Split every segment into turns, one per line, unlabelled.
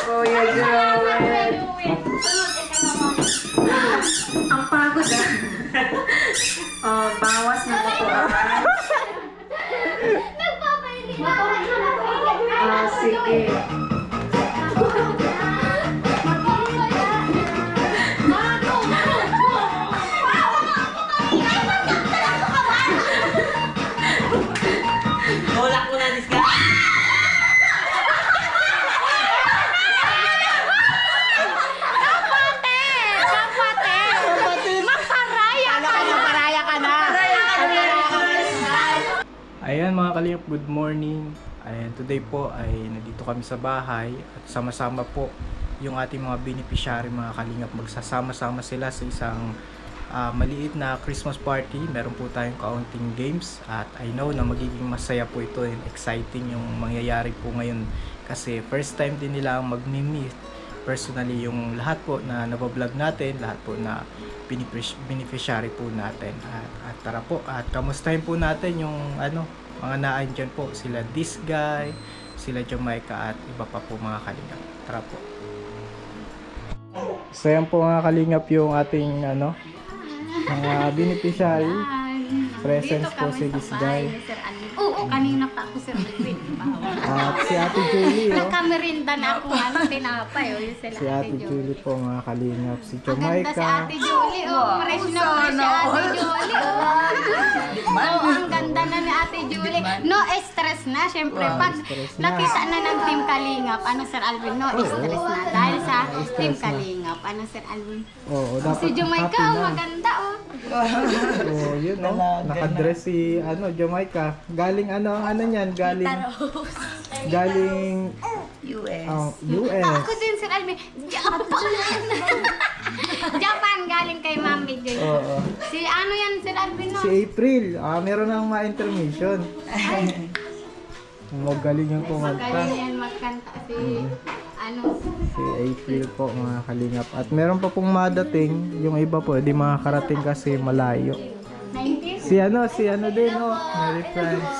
Kuya Joel. Ang pagod ah. Oh, bawas na po ah. Sige.
Tulak mo na diska.
Ayan mga Kalingap, good morning. Ayan, today po ay nandito kami sa bahay at sama-sama po yung ating mga beneficiary mga Kalingap. Magsasama-sama sila sa isang maliit na Christmas party. Meron po tayong kaunting games at I know na magiging masaya po ito and exciting yung mangyayari po ngayon kasi first time din nila mag-meet personally yung lahat po na nabablog natin, lahat po na beneficiary po natin. At tara po at kamustahin po natin yung mga naandyan po, sila this guy, sila Jamaica at iba pa po mga Kalingap. Tara po. So yan po mga Kalingap yung ating mga beneficiary. Presence po si this guy.
Oo, kanina pa ako Sir Alvin.
At si Ate Julie.
Nagkamirinda na ako tinapay.
Si Ate Julie po mga Kalingap. Si
Ang ganda si
Jamaica.
Ate Julie. Fresh na fresh si Ate Julie. Ang ganda na ni Ate Julie. No stress na. Siyempre, pag nakita na ng Team Kalingap, Sir Alvin, no stress na. Dahil sa Team Kalingap, Sir Alvin.
Oo, dapat
Si Jamaica,
happy na.
maganda
Oh, yun nakadress si Jamaica. Galing niyan? Galing
US.
US.
Ako din, Sir Alvin. Japan. Japan, galing kay Mami Joy.
Oo.
Si yan, Sir Alvin, no?
Si April, meron ng ma-intermission. Magaling yung kumanta.
Magaling yan magkanta
Si April po mga Kalingap. At meron pa pong madating, yung iba po di makakarating kasi malayo.
90s?
Si din Mary France.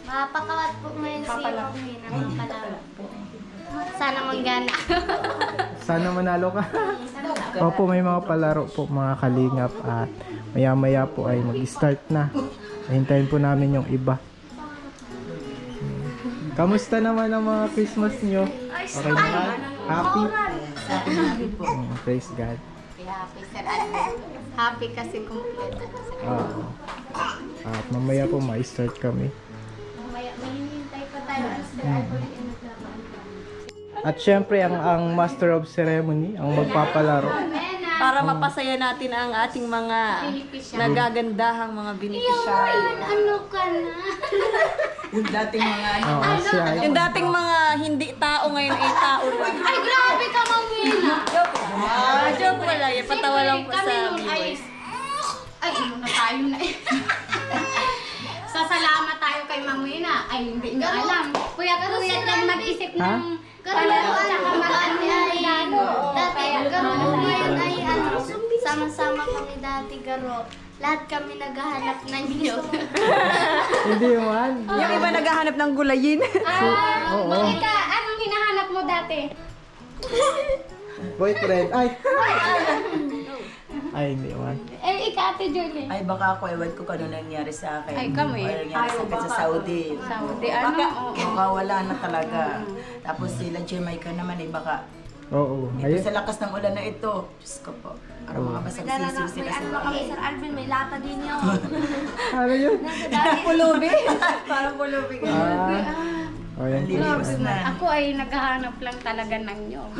Mapakawat po ngayon si Pamina. Sana manggana.
Sana manalo ka. Opo, may mga palaro po mga Kalingap at maya-maya po ay mag-start na. Hintayin po namin yung iba. Kamusta naman ang mga Christmas nyo? Okay naman? Happy?
Happy po.
Praise God.
Happy, Sir Alvin. Happy kasi complete.
At mamaya po ma-start kami.
Mamaya, mahihintay pa tayo. Sir Alvin.
At syempre ang Master of Ceremony, ang magpapalaro.
Para mapasaya natin ang ating mga nagagandahang mga beneficiary.
Ano ka na?
Yung dating mga
Si
yung dating mga hindi tao ngayon ay tao na.
Ay, grabe ka, Mamina.
Joke wala yan. Patawa lang po sa
viewers.
viewers.
Ay, na tayo na eh. Sasalamat tayo kay Mamina. Ay, hindi nyo alam. Kuya lang mag-isip ng palaro at saka mag-ano.
Dati, garo ngayon ay sama-sama kami dati, garo. Lahat kami naghahanap ng niyog.
Hindi man.
Yung iba naghahanap ng gulayin.
Oo.
Anong hinahanap mo dati?
Boyfriend. Ay, hindi man.
Ate Julie.
Ay baka ako, ewan ko kano nangyari sa akin.
Ay, kami.
Ay, nangyari sa akin sa Saudi.
Saudi,
Baka wala na talaga. Tapos sila Jamaica naman baka
Oo.
ito sa lakas ng ulan na ito. Diyos ko po. Para makabasang sisiw sila sa
Kami, Sir Alvin, may lata din yun.
Ano yun?
pulubi. Parang pulubi ka.
Yan po.
Lilos na.
Ako ay naghahanap lang talaga ng nyog.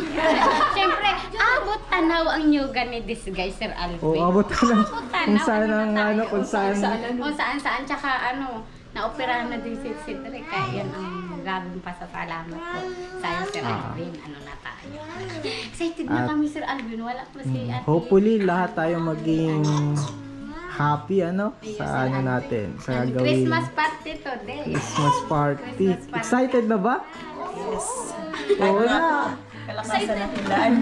Siyempre, abot tanaw ang nyugan ni this guy, Sir Alvin.
Oo, abot ka lang. Kung saan
Ano
ang
na tayo?
kung saan.
Kung saan, tsaka naoperahan na din si Cedric. Kaya yan ang grabing pasasalamat ko sa'yo, Sir Alvin. Ano na tayo. Excited na kami, Sir Alvin. Wala pa si Ate.
Hopefully, lahat tayo maging happy sa natin, sa gagawin.
Christmas party today.
Christmas party.
Christmas party.
Excited na ba?
Yes.
Oo na.
Kalakasan na hilaan.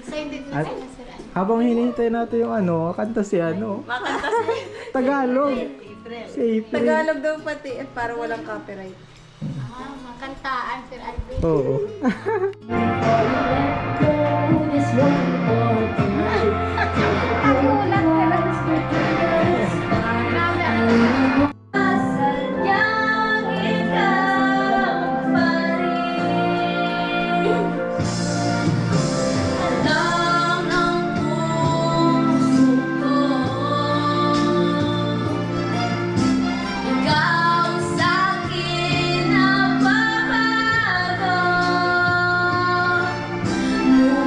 Excited na
At
sila, Sir Alvin.
habang hinihintay natin yung kanta si
Makanta sa
Tagalog.
April.
Si April.
Tagalog daw pati para walang copyright.
Makantaan, Sir Alvin.
Oo.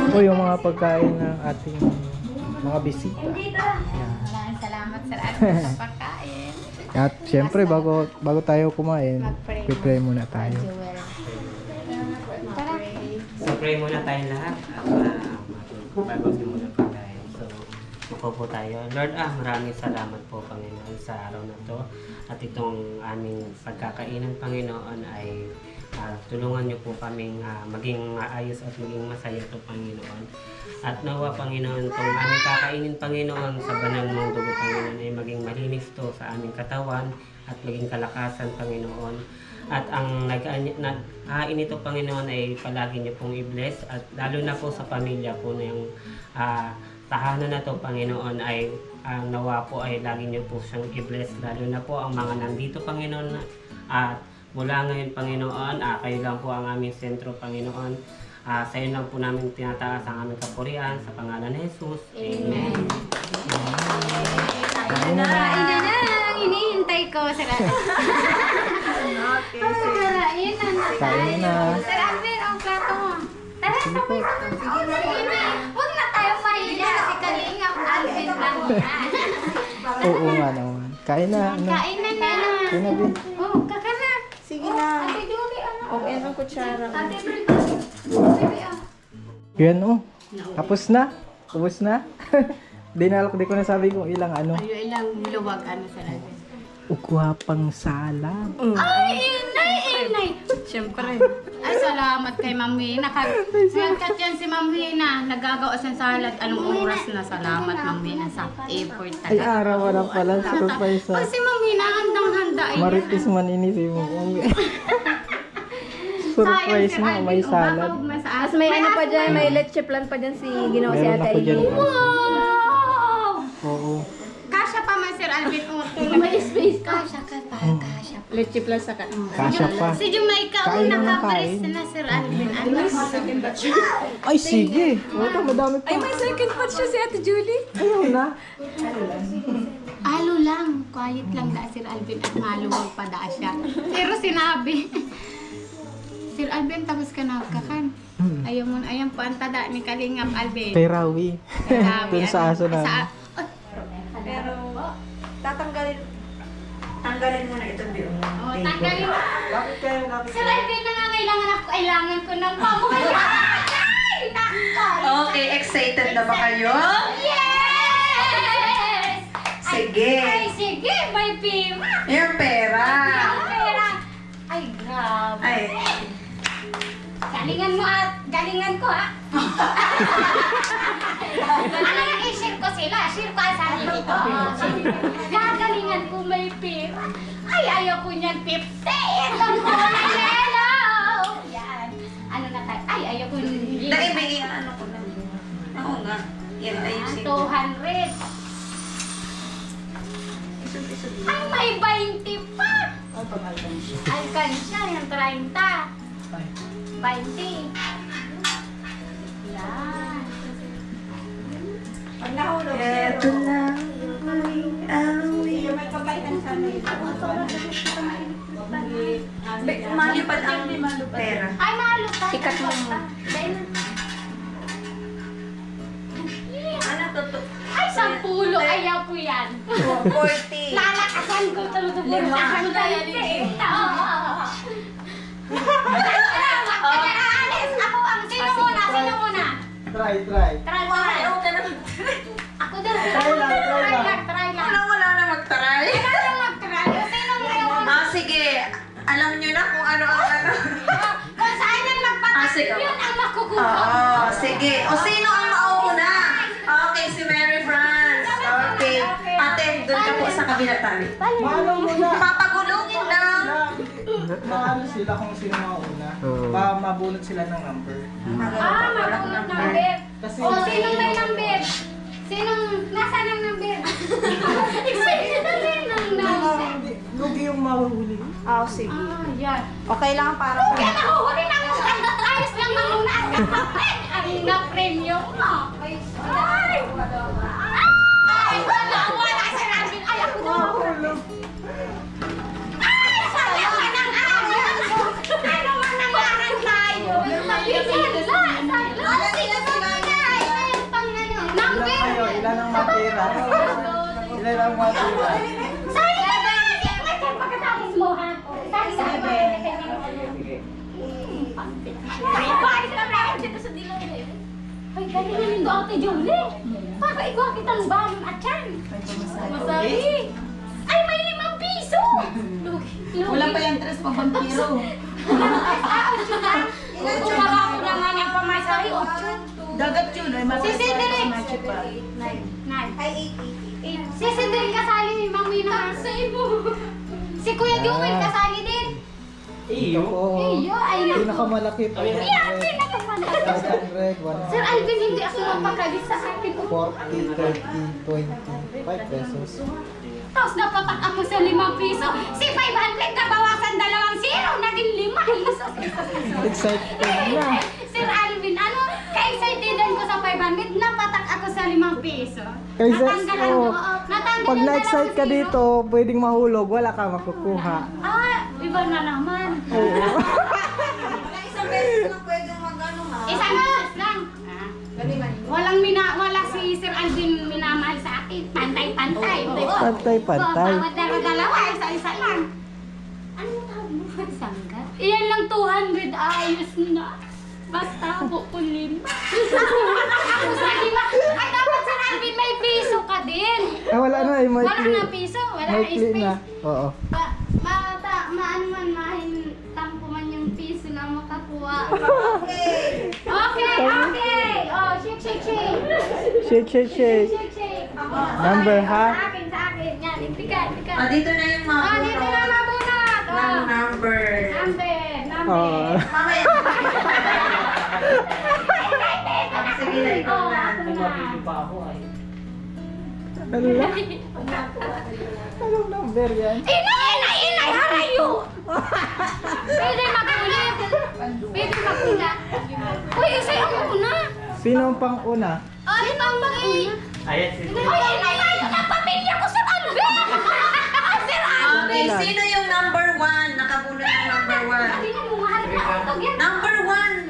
O yung mga pagkain ng ating mga bisita.
Maraming salamat Sir Alvin sa pagkain.
At syempre bago tayo kumain, pray muna tayo.
So pray muna tayo lahat. Bago muna pagkain. So po tayo. Lord, maraming salamat po Panginoon sa araw na to. At itong aming pagkakainan Panginoon ay tulungan niyo po kaming maging maayos at maging masaya to Panginoon. At nawa Panginoon, itong aming kakainin Panginoon sa banal mong dugo Panginoon ay maging malinis to sa aming katawan at maging kalakasan Panginoon. At ang nagkain ito Panginoon ay palagi niyo pong i-bless at lalo na po sa pamilya po na yung tahanan na to Panginoon ay nawa po ay lagi niyo po siyang i-bless lalo na po ang mga nandito Panginoon at mula ngayon Panginoon, kayo lang po ang aming sentro Panginoon. Sa iyo lang po namin tinataas ang aming kapurian sa pangalan ni Jesus. Amen.
Kain na lang, hinihintay ko Sir Alvin.
Kain na.
Sir Alvin, ang plato mo. Tara, sabay. Huwag na tayo mahiya kasi Kalingap Alvin lang yan.
Oo nga naman. Kain na.
Kain na na.
Kain na, Bin.
Oh, kaka na.
Sige na.
Ate Julie, ano?
O, yan ang kutsara.
Ate Julie,
Yan Tapos na. Ubus na. Di ko na sabi kung ilang ano.
Ay, ilang luwag ano Sir Alvin.
Ugwapang salad.
Ay, inay.
Siyempre.
Ay, salamat kay Ma'am Wena. Siyangkat yan si Ma'am Wena. Nagagawa sa salad. Anong oras na? Salamat Ma'am Wena sa effort
Ay,
talaga.
araw na pala. Surprise
Pag si Ma'am Wena, handang-handa.
Marites man inisip mo. Surprise na, may salad.
As may ano pa dyan, may leche plan pa dyan si ginawa si
Meron
Ate
ako dyan.
Edu.
Wow!
Oo.
Kasya pa man Sir Alvin.
May space ka. Kasha ka pa, kasha.
Leche plan sa kan.
Kasya pa.
Si Jamaica,
Kain
una
na ng
nakapalis
kain.
na Sir Alvin. Ano?
Ay, sige. Ito, madami pa.
Ay, may second part siya si Ate Julie.
Ayun na.
Alo lang. Quiet lang da Sir Alvin at maluwag pa da siya. Pero sinabi, Sir Alvin, tapos ka na kakan. Ayan po ang tada ni Kalingap Alvin.
Kay Rawi. Dun sa aso na.
Pero, tanggalin mo na ito, Bill.
Oh, tanggalin mo.
Bakit kayo
Sir Alvin, kailangan ko ng pamukha. Ay, nako!
Okay, excited na ba kayo?
Yes!
Sige.
Ay, sige, may pira.
Yung pera.
May pira. Ay, grabe.
Ay,
Galingan mo at galingan ko, ha? Ano yung i-share ko sila? Share ko ang sarili ko. Gagalingan ko may pira. Ay, ayaw ko niyan 50. Ito ko na yellow. Yan. Ano na tayo? Ay, ayaw ko niyan.
naibigay ang ano ko na. Oo nga. Yan, ayusin ko.
200. Ay, may 20 pa. Alkansya, yung 30. 20. Yan.
Eto lang ang malipad ang pera.
Ay, malupad.
Ikat mo mo.
Ano to?
Ay, 10. Ayaw ko yan.
40.
Lalakasan ko talaga. Lalakasan ko talaga. Alis! Ako ang sino muna? Sino muna?
Try.
Try. Ako din. Try lang.
Wala na mag-try.
Wala na mag-try. Sino muna?
Sige. Alam nyo na kung ano ang ano.
Kung saan yan magpatay,
sige.
yun ang makukuha.
Oo, sige. O sino ang mauna? Okay, si Mary France. Okay. Ate, doon ka po sa kabila tayo. Papagulungin lang.
Paano sila kung sino mauna? Para mabunod sila ng number.
Mabunod number.
Kasi
Sinong may number? Nasaan ang number? Sino na rin ang number?
lugi yung mahuhuli.
Sige.
Yan.
Okay lang para
Kaya nahuhuli na mo. Ayos lang mamuna. Ang na-premium mo. Ay, wala sa namin. Ay, ako na mahulog. Ay, sayang ka ng ayos. Ano man nangaran tayo?
Ilan ang matira? Ilan ang matira?
Pagkatapos mo, ha? Ay, galing yung ate Julie. Para ikaw kitang balon at yan. Masari. Ay, may 5 piso.
Wala pa yung tres pa vampiro.
Umara ko naman yung pamasari.
Dagat yun. Ay,
Si Cedric. Si Cedric kasali ni Mang Wina. Sa ibo. Si Kuya Joel kasali din.
Ito po.
Iyo, ay naku.
Pinakamalaki pa.
Yan, pinakamalaki.
500,
Sir Alvin, hindi ako mapakalit sa akin.
40, 30, 20, 5 pesos.
Tapos napatak ako sa 5 piso. Si 500 nabawasan 2 zero. Naging 5.
Excited na.
Sir Alvin, ano? Ka-excitedan ko sa 500. Napatak ako sa 5 piso.
Kay Zex,
Natanggalan
oh.
ko. Natanggalan
Pag
na
na-excite ka
2 zero.
dito, pwedeng mahulog. Wala ka makukuha.
Iba na naman.
Isang beses lang pwedeng mag-ano ha.
Isang beses lang. Wala si Sir Alvin minamahal sa akin. Pantay-pantay.
Pantay-pantay.
Bawat dalawa, isa-isa lang. Ano tawag mo? Sanggat? Iyan lang 200, ayos na. Basta kukulim. Ako sa 5. Ay, dapat Sir Alvin, may piso ka din.
Wala na eh.
Wala na piso, wala na
Maikli
space.
na. Oo.
Maano man tampo man yung piso na makakuha.
Okay. Oh, shake.
Shake.
Shake.
Number, ha?
Sa akin. Yan, ipika.
Dito na yung mga
Dito na mabunot.
number.
Number.
Oo.
Mamaya. Sige na, ikaw na.
Nagmabili pa ako ay.
Ano lang? Anong number yan?
Inay, harayo! Pwede magulit. Uy, isa yung una.
Sino ang pang-una?
Ay, mamay.
Ayan si
Uy, inay, ang pamilya ko sa Alvin. Sir Alvin.
Okay, sino yung number 1? Nakabunod yung number 1.
Sino mo, mahal ka ako yan.
Number 1.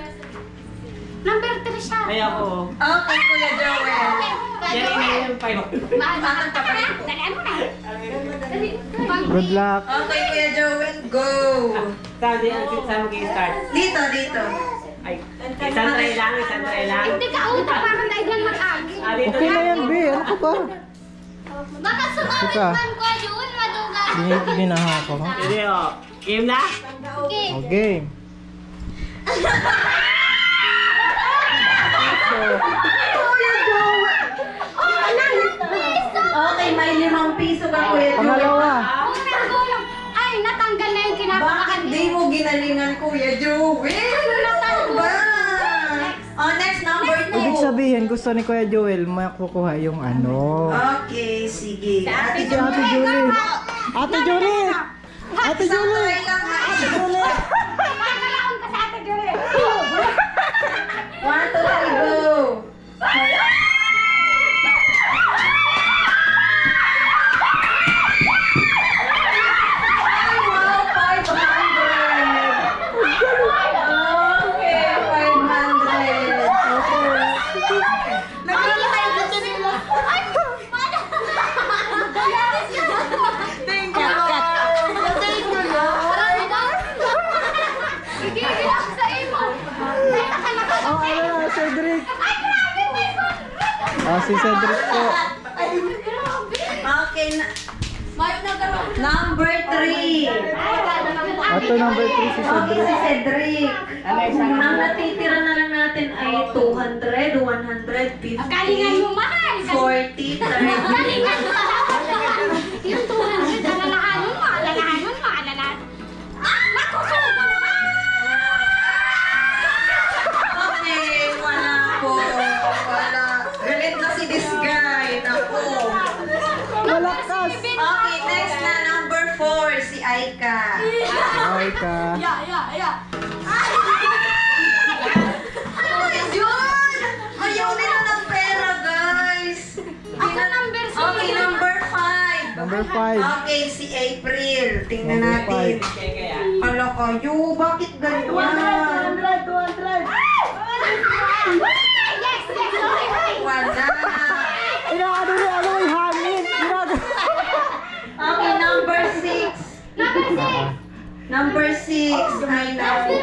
Number 3 siya.
Ay ako.
Okay, Kuya Joel.
Yan na yung 5.
Mahal ka pa rin. Dalian mo na.
Good luck.
Okay, Kuya Joel, go.
Saan mag-i-start?
Dito.
Ay, isang try lang.
Hindi ka utak para tayo dyan mag-agi.
Dito
Okay na yan, B. Ano ka ba?
Baka sumawit
Ika.
man ko yun, maduga.
Ginahako mo.
Hindi oh. Game na?
Okay.
Okay.
Okay, may 5 piso ka, Kuya Joel.
Pangalawa.
Unang gulong. Ay, natanggal na yung kinapakakan.
Bakit di mo ginalingan, Kuya Joel? Ano ba? Oh, next, number 2.
Ibig sabihin, gusto ni Kuya Joel makukuha yung ano.
Okay, sige. Ate
Si Ate Julie. Ate Julie! Ate Julie!
Sakay lang, ha?
Ate Julie!
Pagkalaon ka sa atin, Julie.
1, 2, 3, go! Ay, wow, 500! Okay, 500. Naglalakay ko sila. Thank you, Lord. Thank you, Lord.
Gigigil ako sa imo.
Oh, ano na, Cedric?
Ay, grabe, may
Si Cedric po.
Okay, number 3.
Ito, number 3 si
Okay,
Cedric.
si Cedric. Ang natitira na lang natin ay 200, 150,
Galingan mo, mahal.
40, 30.
Galingan mo. Yung 200, alalahanon mo. Naku,
Number 5.
Okay, si April. Tingnan
Number
natin. Ala kayo, bakit ganyan?
200.
Yes, yes,
Wala.
Inaano niya, ano yung hangin?
Okay, number 6. Number 6. I know.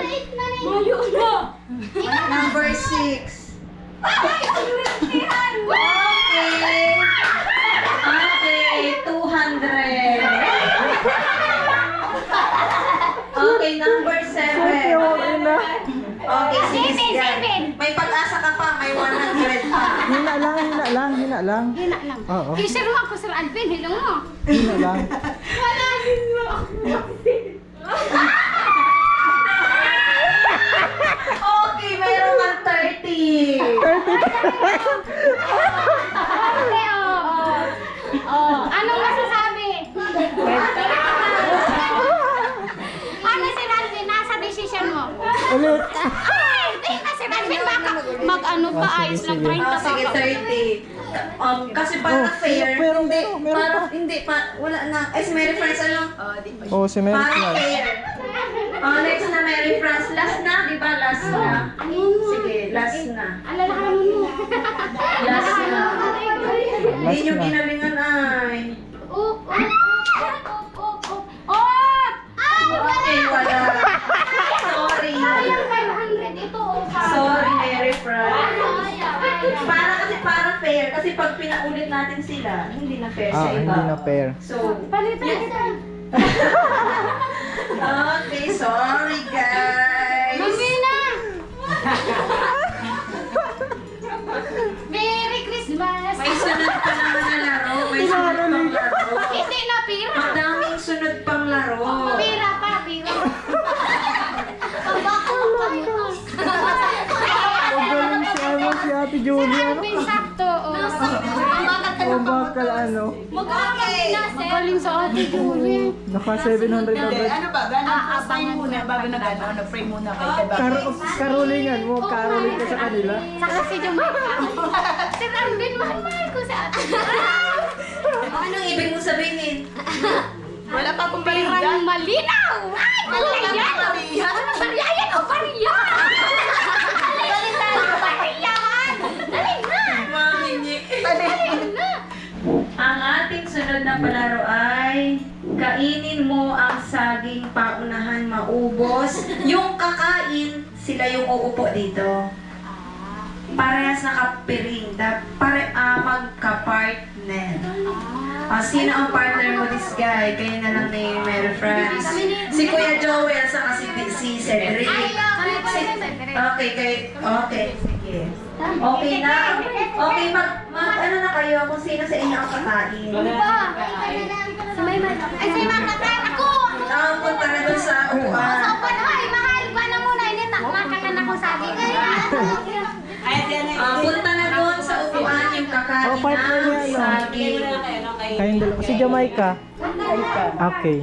Number 6. Okay, 200. Okay, number 7. Okay, 60. May pag-asa ka pa, may 100 pa.
Hina lang.
Hina lang.
Oo.
Kisir mo ako, Sir Alvin. Hilong mo.
Hina lang.
Wala.
Okay, mayroon kang 30.
Okay, anong masasabi? Ano, Sir Alvin? Nasa decision mo?
Ulit.
Ay, di na, Sir Alvin. Baka mag-ano pa, ayos lang 30
Oh, sige,
pa.
30. Kasi para fair,
meron
hindi,
pa, meron
para,
pa.
hindi, wala na. Ay, si Mary France, ano?
Oh, si Mary
Para
Clark.
fair. Next na Mary France. Last na, di ba? Last na. Sige, last na.
Alalahan mo.
Last na. Hindi nyo
na.
ginalingan ay. Okay, wala. Sorry.
Sayang 500 ito.
Sorry, Mary France. Para fair. Kasi pag pinaulit natin sila, hindi na fair sa iba.
Hindi na fair.
So,
Palitan kita.
okay, sorry guys.
Mamina! Merry Christmas!
May sunod pa naman na laro. May sunod pang laro.
Hindi na pira.
Madaming sunod pang laro.
Pira pa, pira. Pabako.
Si Ate Julia.
Alvin, sakto.
O bakal ano?
Magaling sa Ate Julie.
Naka 700 na ba?
Ano ba? Gano'n pray muna bago na gano'n. Nag-pray muna kayo. Diba?
Karolingan mo. Karoling ka sa kanila.
Saka si Jamaica. Sir Alvin, mahal ko sa Ate Julie.
Anong ibig mo sabihin?
Wala pa akong
Pirang
pariyan.
malinaw! Ay, pariyan! Pariyan o pariyan! Pariyan! Dali na!
Mahingi.
Dali na!
Ang ating sunod na palaro ay kainin mo ang saging paunahan maubos. Yung kakain, sila yung uupo dito. Parehas nakapiring. Magka-partner. Sino ang partner mo this guy? Kayo na lang ni Mary France. Si Kuya Joel sa si Cedric. Okay, sige. Okay na. Okay, ano na kayo kung sino sa inyo ang kakain.
Ay, say makakain ako!
Punta na doon sa upuan.
Sopan, ay, mahal pa na muna. Hindi, makakan ako sabi.
Punta na doon sa upuan yung kakain
partner
ng
niya, no?
saging.
Kayong dalawa. Si Jamaica. Okay.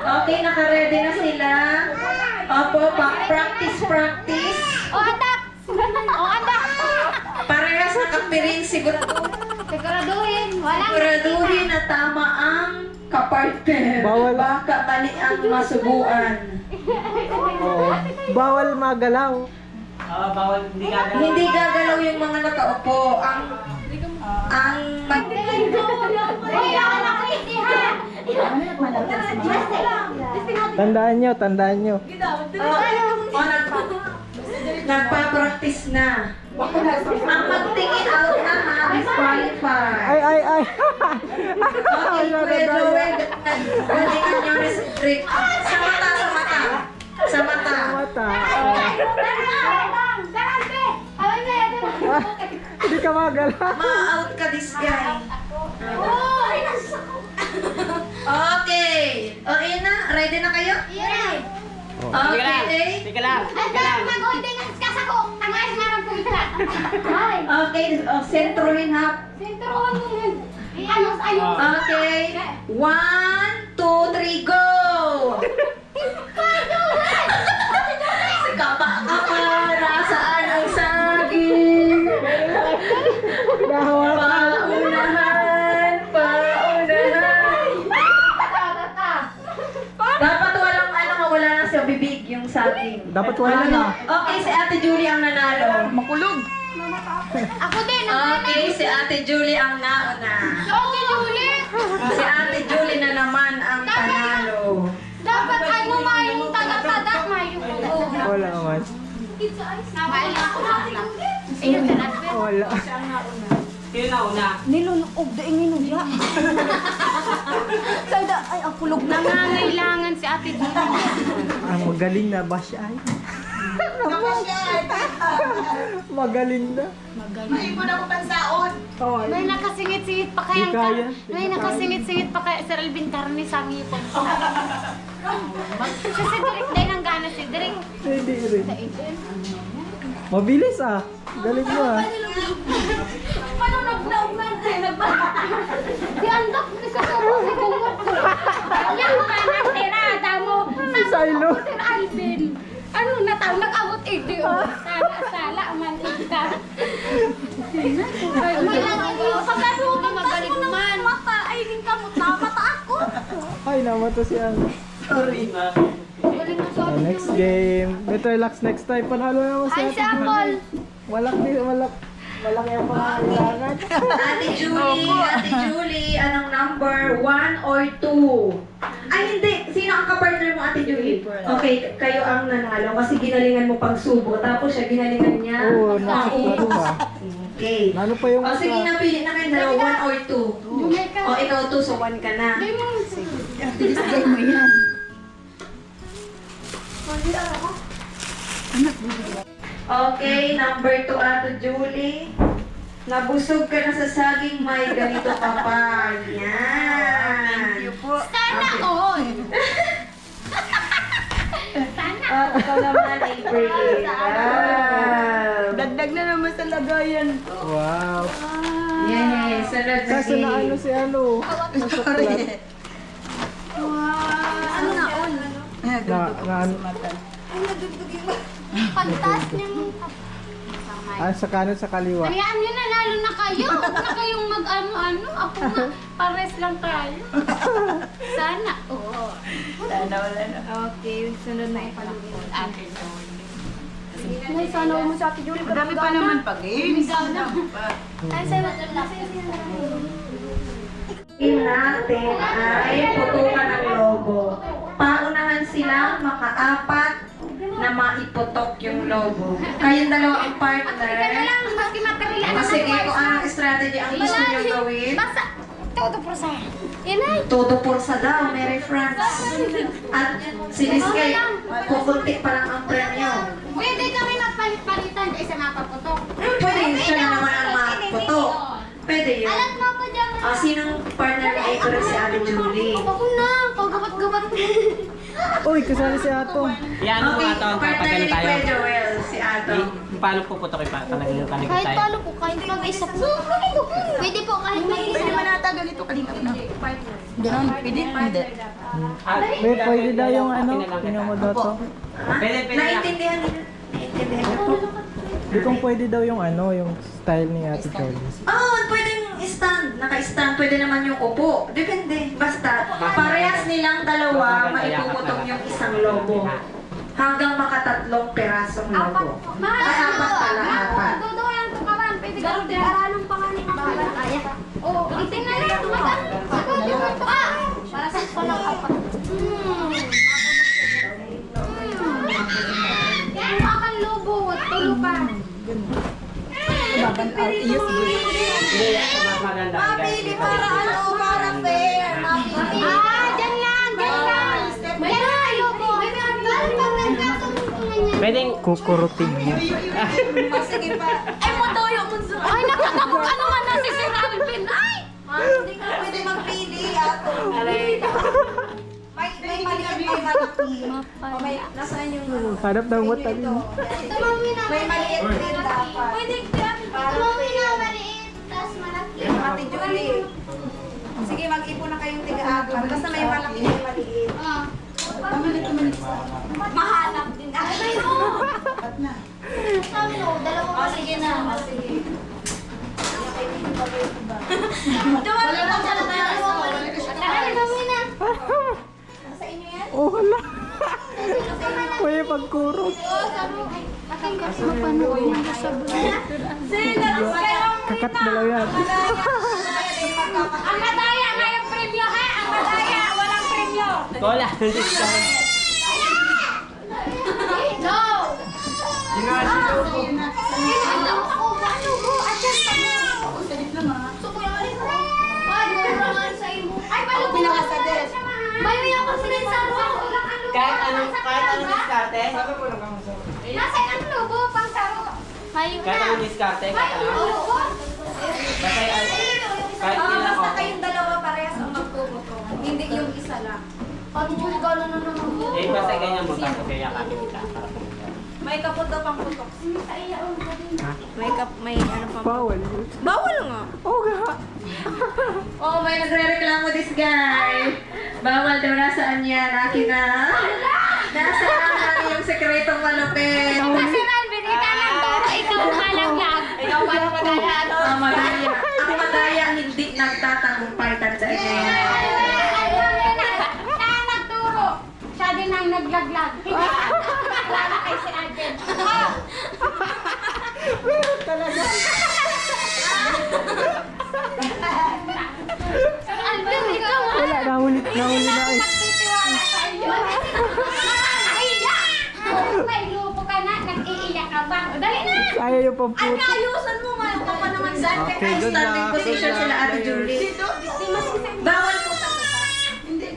Okay, naka-ready na sila. Opo, practice.
O, anak! O, anak!
Parehas nakapiring
Siguraduhin. Walang
siguraduhin na tama ang kapartner.
Bawal.
Baka mali ang masubuan.
Oo. Bawal magalaw.
Bawal, hindi gagawin.
Hindi gagalaw yung mga nakaupo. Ang
Tandaan nyo.
Nagpa-practice na. Ang magtingin out na ha, disqualified.
Ay.
Okay, Kuya Joel, galingan nyo restrict. Sa mata.
Mata. Hindi ka magalaw.
Ma-out ka this guy. Okay. O, yun na. Ready na kayo? Okay.
Teka lang.
Okay. Sentrohin ha. Okay. 1, 2, 3, go! Nasaan ang saging? saging.
Dapat wala na.
Okay, si Ate Julie ang nanalo.
Makulog.
Ako din.
Okay, si Ate Julie ang nauna.
Okay, Julie.
Si Ate Julie na naman ang panalo.
Dapat ano mayong taga-tada, mayong pugo.
Wala man.
Nakain ako na. Ayun, Alvin.
Wala.
Sino na una?
Nilunog da ingin ya. Sada ay ang kulog na.
Nangangailangan si Ate Julie.
Ang magaling na ba siya? Ay. Magaling na.
May nakasingit-singit pa kaya
Di kaya.
May nakasingit-singit pa kaya Sir Alvin Carne sa ngipon. Kasi direct din ang gana si direct.
Hindi rin. Mabilis ah. Galing mo ah.
Paano nag-naugman tayo Di andak ni sa sarap si bungot ko. Yan pa na tirada mo.
Silo.
Sir Alvin. Ano na tao nag-abot sala man ka. Pagkaluto magaling man. Mata ay din ka mo mata ako.
Ay, naman to si Ang.
Galing mo sa
Next game. Better relax next time. Panalo naman si
Ay, si Apple.
Malaki ang pangangailangan.
Ate Julie, anong number? 1 or 2? Ay, hindi. Sino ang kapartner mo, Ate Julie? Okay, kayo ang nanalo kasi ginalingan mo pagsubo. Tapos siya, ginalingan niya.
Oo, nasa pa.
Okay.
Ano pa yung
O sige, napili na kayo dalawa, 1 or 2.
Jumeka.
O ikaw 2, so 1 ka na. Okay, number 2, Ate Julie. Nabusog ka na sa saging, may ganito ka pa. Yan.
Sana all. Sana.
Ikaw naman, April. Wow.
Dagdag na naman sa lagayan.
Wow.
Yes, sunod na
Kaso na ano si ano? Nasuklat.
Ano na all?
Na ano?
Pagtas niyang
Sa kanan sa kaliwa.
Hayaan nyo na, lalo na kayo. Huwag na kayong mag-ano-ano. Ako nga, pares lang tayo. Sana. Oo.
Sana wala na. Okay, sunod na ipalugin.
Ate
Nay, sana mo sa Ate Julie. Madami pa naman pag-games.
Ikaw na. Ay, sana.
natin ay putukan ang logo. Paunahan silang makaapat na maiputok yung logo. Kayong dalawang partner. Sige, kung anong strategy ang gusto nyo gawin.
Basta, todo pursa. Yan ay.
Todo pursa daw, Mary France. At si Liskay, kukunti pa lang ang premyo.
Pwede kami magpalit-palitan sa mga paputok.
Pwede siya na naman ang maputok. Pwede yun.
Alat mo ko dyan.
Sinong partner ni April si Ate Julie?
Ako na, pagabat-gabat.
Uy, kasali si Ato.
Yan mo
Okay,
ato ang
partner
papagano
ni
tayo.
Kuya Joel, si Ato.
Paano puputokin pa? Talagang kaligit
Kahit
tayo.
paano po, kahit mag-isa po. Pwede po, kahit mag-isa.
Pwede ba nata ganito kalingap na? Ganon, pwede? Hindi.
Wait, pwede daw yung ano? Tingnan mo daw to.
Pwede, pwede lang.
Naintindihan nila. Naintindihan niyo?
Di kung pwede daw yung ano, yung style ni Ate Jolie.
Pwedeng stand. Naka-stand. Pwede naman yung upo. Depende. Basta, parehas nilang dalawa, maipuputok yung isang logo. Hanggang makatatlong perasong logo. Ay, apat pala, apat.
Dodo yan, tukaran. Pwede ka rin aralong pangalan ng pangalan. Oo, itin na lang. Tumagan. Para sa palang apat. Yan mo akan lobo. Tulo pa.
Iyos mo.
Maganda.
Mabili para ano, para fair. Mabili.
Dyan lang, dyan lang. Dyan lang, lobo.
Pwedeng
Kukurutin mo.
Sige pa.
Ay, matoyo mo. Ay, nakakabog. Ano man na si Sir Alvin? Ay!
Hindi ka pwede magpili, Ato. May maliit, may malaki. Nasaan yung...
Hanap ng matalino.
May maliit din dapat.
Pwede
Para
na maliit, tas malaki.
Ate Julie. Sige, mag-ipon na kayong tiga-apat. Basta may malaki, may maliit.
Mahanap din. Ay, no! Sabi no, dalawa
Sige na. Sige.
Wala lang sa dalawa. Ay, kami na.
Sa inyo yan?
Oh, hala. Kuya, pagkurot. Kakat na lang yan.
Ang madaya, ngayong premyo ha? Ang madaya, walang premyo.
Wala. Discount.
Go! Ay, balong pinakasadres. May ako sila sa
Kahit anong diskarte?
Nasa ilang lubo pang saro? Mayo
Kahit anong diskarte? Kahit
Mayo
anong?
lubo.
Basta kahit ilan
Basta
ako.
kayong dalawa parehas ang magtuto. Hindi yung isa lang.
Eh, basta ganyan mo tapos kaya kami kita para pumunta.
May kaputo pang putok.
May ano pa.
Bawal.
Bawal nga.
Oo nga.
Oh, may nagre-reklamo this guy. Bawal daw, nasaan yan? Akin na. Nasaan yung sekretong malupit?
Kasi Alvin, ikaw lang turo, ikaw malaglag. Ikaw pala madaya.
Ang madaya. Ang madaya hindi nagtatagumpay. Tandaan niyo yan.
Siya ang nagturo. Siya din ang naglaglag. Hindi wala kay si Alvin.
Meron talaga.
Sir Alvin, ikaw ha?
Wala, nahuli na eh.
Magtitiwala sa iyo. Naiiyak! May lupo ka na, nag-iiyak ka ba? Dali na!
Ayaw yung pamputo.
Ayusan mo, mayo ka pa naman dyan.
Okay, good
Standing
luck.
position
Good
sila
luck.
Ate Julie. Bawal po sa tupa. Hindi.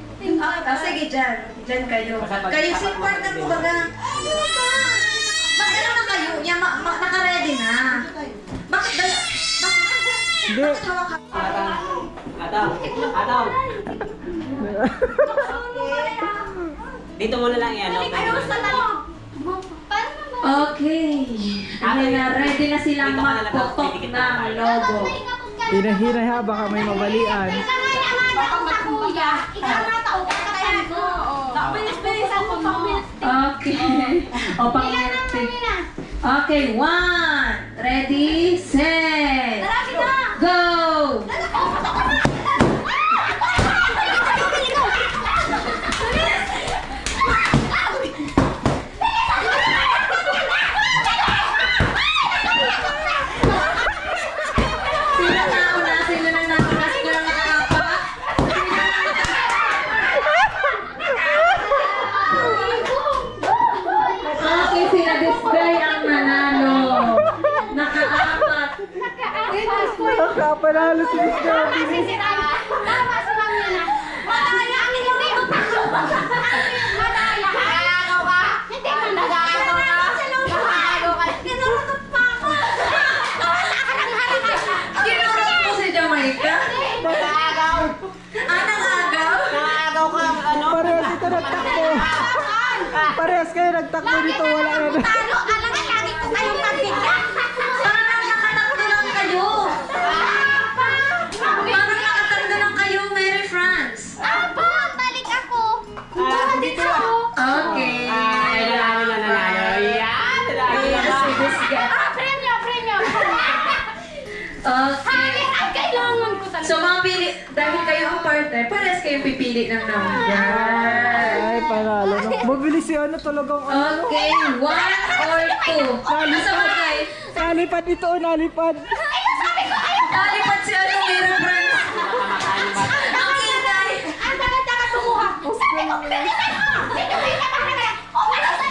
Sige, dyan. Dyan kayo. Kayo si partner mo baga. Bakit ano na kayo? Naka-ready na. Bakit ba?
Hindi.
Bakit hawak ka?
Adam. Dito mo na lang yan.
Okay. Ayan na, ready na silang magputok ng logo.
Hinahinay ha, baka may mabalian.
Ikaw nga naman ako sa kuya. Ikaw nga tao ka kaya ko. Bilis-bilis ako pang
Okay. O, pang-mirti. Okay, 1. Ready, set. Go! Sila na nauna, sila na nakakapa. Okay, sila display ang manalo. Nakaapat.
Nakapanalo si Miss Gabi.
Tama si Mami na. Madaya ang hindi mo tayo. Madaya. Nagagaw ka. Hindi mo nagagaw ka. Nagagaw ka. Kinuratot pa ako.
Kinurot mo si Jamaica?
Nagagaw.
Nangagaw?
Nakagaw ka ano?
Parehas ito nagtakbo. Parehas kayo nagtakbo dito, wala na.
Talo. Alam nga lagi ko kayong magbigyan.
Parang nakatakbo lang kayo. Parang nakatakbo lang kayo, Mary France.
Aba, balik ako.
Dito ako.
Okay.
Ay, nanalo na. Yan, nanalo na.
Si this guy.
Premyo, premyo.
Okay.
Hangin ang kailangan ko talaga.
So, mapili, dahil kayo ang partner, parehas kayong pipili ng number.
Ay, panalo na. Mabilis si ano talagang ano.
Okay, 1 or 2. Nasa bagay.
Nalipad ito, nalipad.
Nalipad si ano, Mary France. Ang ingay.
Ang taga-taga tumuha. Sabi ko, pilitin mo! Pilitin mo na! Umalas na!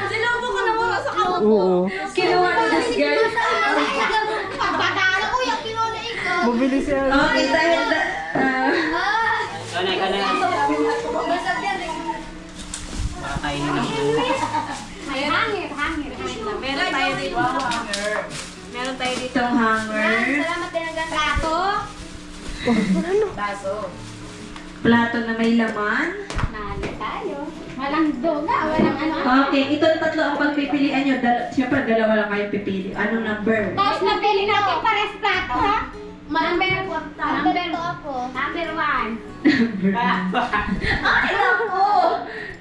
Sinubo ko na muna sa kamot.
Oo.
Kinuha ni this guy.
Pagbatalo ko yung kinuha ikaw.
Mabilis si ano.
Okay, dahil
Ikaw na. Makakainin ako.
Hangir.
Meron tayo dito. Meron tayo dito.
itong hanger,
Salamat din ang plato.
plato na may laman.
Nalo tayo. Walang doga, walang ano.
Okay, itong tatlo ang pagpipilian nyo. Siyempre, dalawa lang kayong pipili. Anong number?
Tapos napili natin pares plato, ha? Number 2 ako. Number 1.
Ay, naku!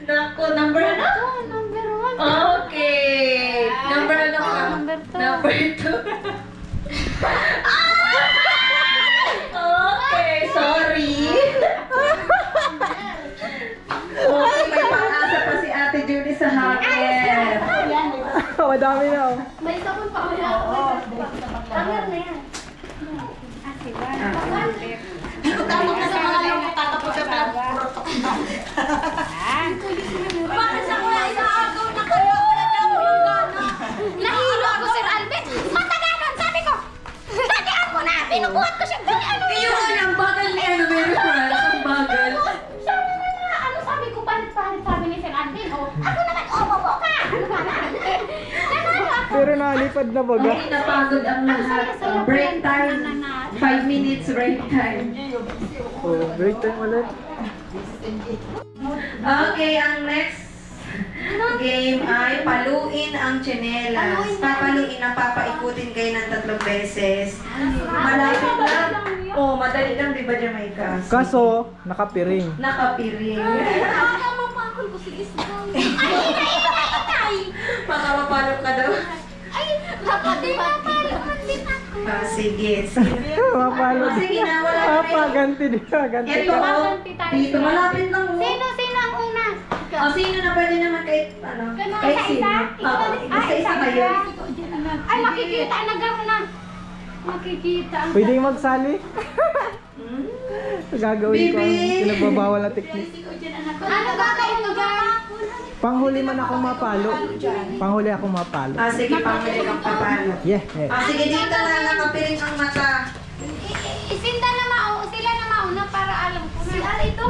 Naku, number ano?
Number 1.
Okay. Number ano ka?
Number 2.
Number 2. Okay, sorry.
Madami na oh.
May sabon pa wala. Tamer na yan.
Tapos na sa mga lang tatapos sa plan.
Bakit sa mga inaagaw na kayo? Wala na mo yung gana. Nahilo ako, Sir Alvin. Matagalan, sabi ko. Tatian mo na. Pinubuhat ko siya. Ano
Yung ang bagal niya, no, very proud. Ang bagal.
siya na, ano sabi ko, palit-palit sabi ni Sir Alvin. Oh, ako naman, bobo ka. Ano ba na? Nanalo ako.
Pero nalipad na baga.
Hindi napagod ang lahat. Break time. 5 minutes break time.
Oh, break time ulit.
Okay, ang next game ay paluin ang tsinelas. Papaluin na papaikutin kayo ng 3 beses. Malapit lang. Oh, madali lang, di ba, Jamaica?
Kaso, nakapiring.
Nakapiring.
Mapakol ko si Isbang. Ay, hinay!
Makapapalo ka daw.
Ay, dapat din mapalo man din ako.
Sige, sige.
Mapalo.
Sige na, wala na
Papa, ganti dito. Ganti
Ito,
ka.
dito, malapit lang. Oh.
Sino ang una?
O, sino na pwede naman kahit, ano,
Ganun,
kahit
isa-isa?
sino. Oo, isa-isa kayo.
Ay, makikita na gano'n na. Makikita. ang-
Pwede magsali. Gagawin ko ang
Bibi!
pinagbabawal na technique.
Ano gagawin mo dyan?
Panghuli man ako mapalo. Panghuli ako mapalo.
Sige, pamuli kang papalo.
Yeah.
Sige, dito na nakapiring ang mata.
Isinda na sila na mauna para alam ko na. Si Ari ito?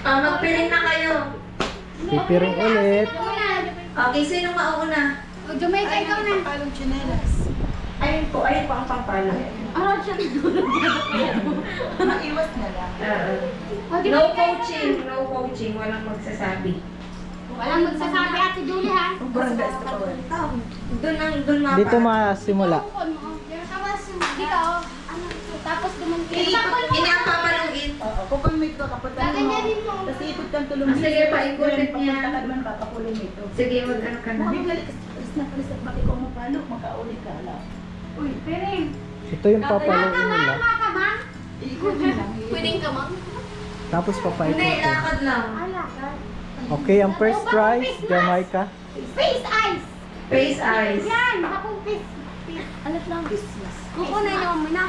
Magpiring na kayo.
Pipiring ulit.
Okay, sino mauna?
Jamaica, ikaw na.
Ayun po ang pampalo.
Ano siya?
No coaching, no coaching. Walang magsasabi.
Walang magsasabi, Ate Julie, ha?
Doon mapa.
Dito masimula.
Dito, ano, tapos dumunti.
Ini ang papaluin.
Gaganyanin mo.
Sige, paikutin niya. Sige, mag-ano ka na.
Uy, Piring.
Ito yung papaluin nila.
Makamang?
Pwedeng ka, ma'am?
Tapos
Hindi,
papaikutin.
lakad lang.
Alakad.
Okay, ang first try, Jamaica.
Face eyes.
Face eyes.
Yan, akong face. Alat lang. Kukunan niyo muna.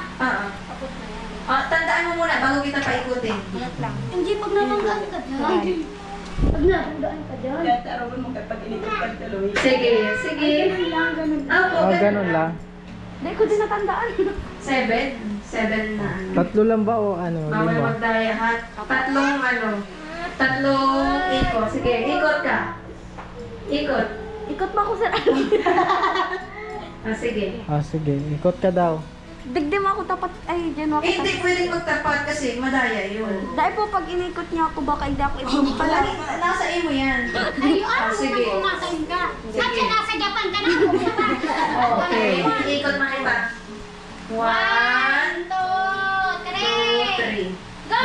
Tandaan mo muna bago kita paikutin.
Alat lang. Hindi, pag nalanggaan ka dyan. Pag nalanggaan ka dyan.
Sige, sige.
Ganun lang, ganun.
Opo,
Oh, ganun lang.
Hindi ko din natandaan.
7. 7 na ano.
Tatlo lang ba o ano?
Bawal
Lima?
magdayahat. Tatlong ikot. Sige, ikot ka. Ikot.
Ikot mo ako sa
Sige.
Sige. Ikot ka daw.
Digdim ako dapat, ay, dyan ako.
Hindi pwedeng magtapat kasi madaya yun.
Dahil po, pag inikot niya ako, baka hindi ako ibigay.
Palagi, nasa imo yan.
Ay, ano
Sige.
naman kumasain ka? Saan siya nasa Japan ka na ako?
Okay. Ikot na kita. 1,
1, 2, 3.
2, 3.
Go!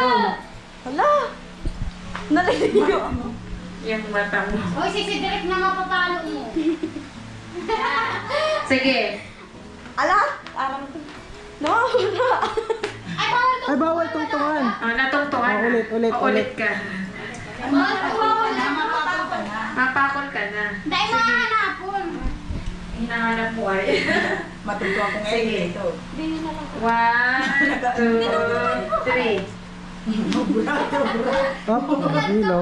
Hala! Naliligo.
Yung mata mo.
Uy, si Direk na mapapalo mo.
Sige.
Ala! Aram ko. No!
Ay, bawal to.
Ay, bawal tungtungan.
Natungtungan na.
Ulit
Ulit ka.
Bawal na.
Mapakol ka na.
Dahil mahanapon.
Hinahanap mo ay.
Matutuwa ko ngayon
Sige.
ito.
1, 2, 3.
Opo, hilo.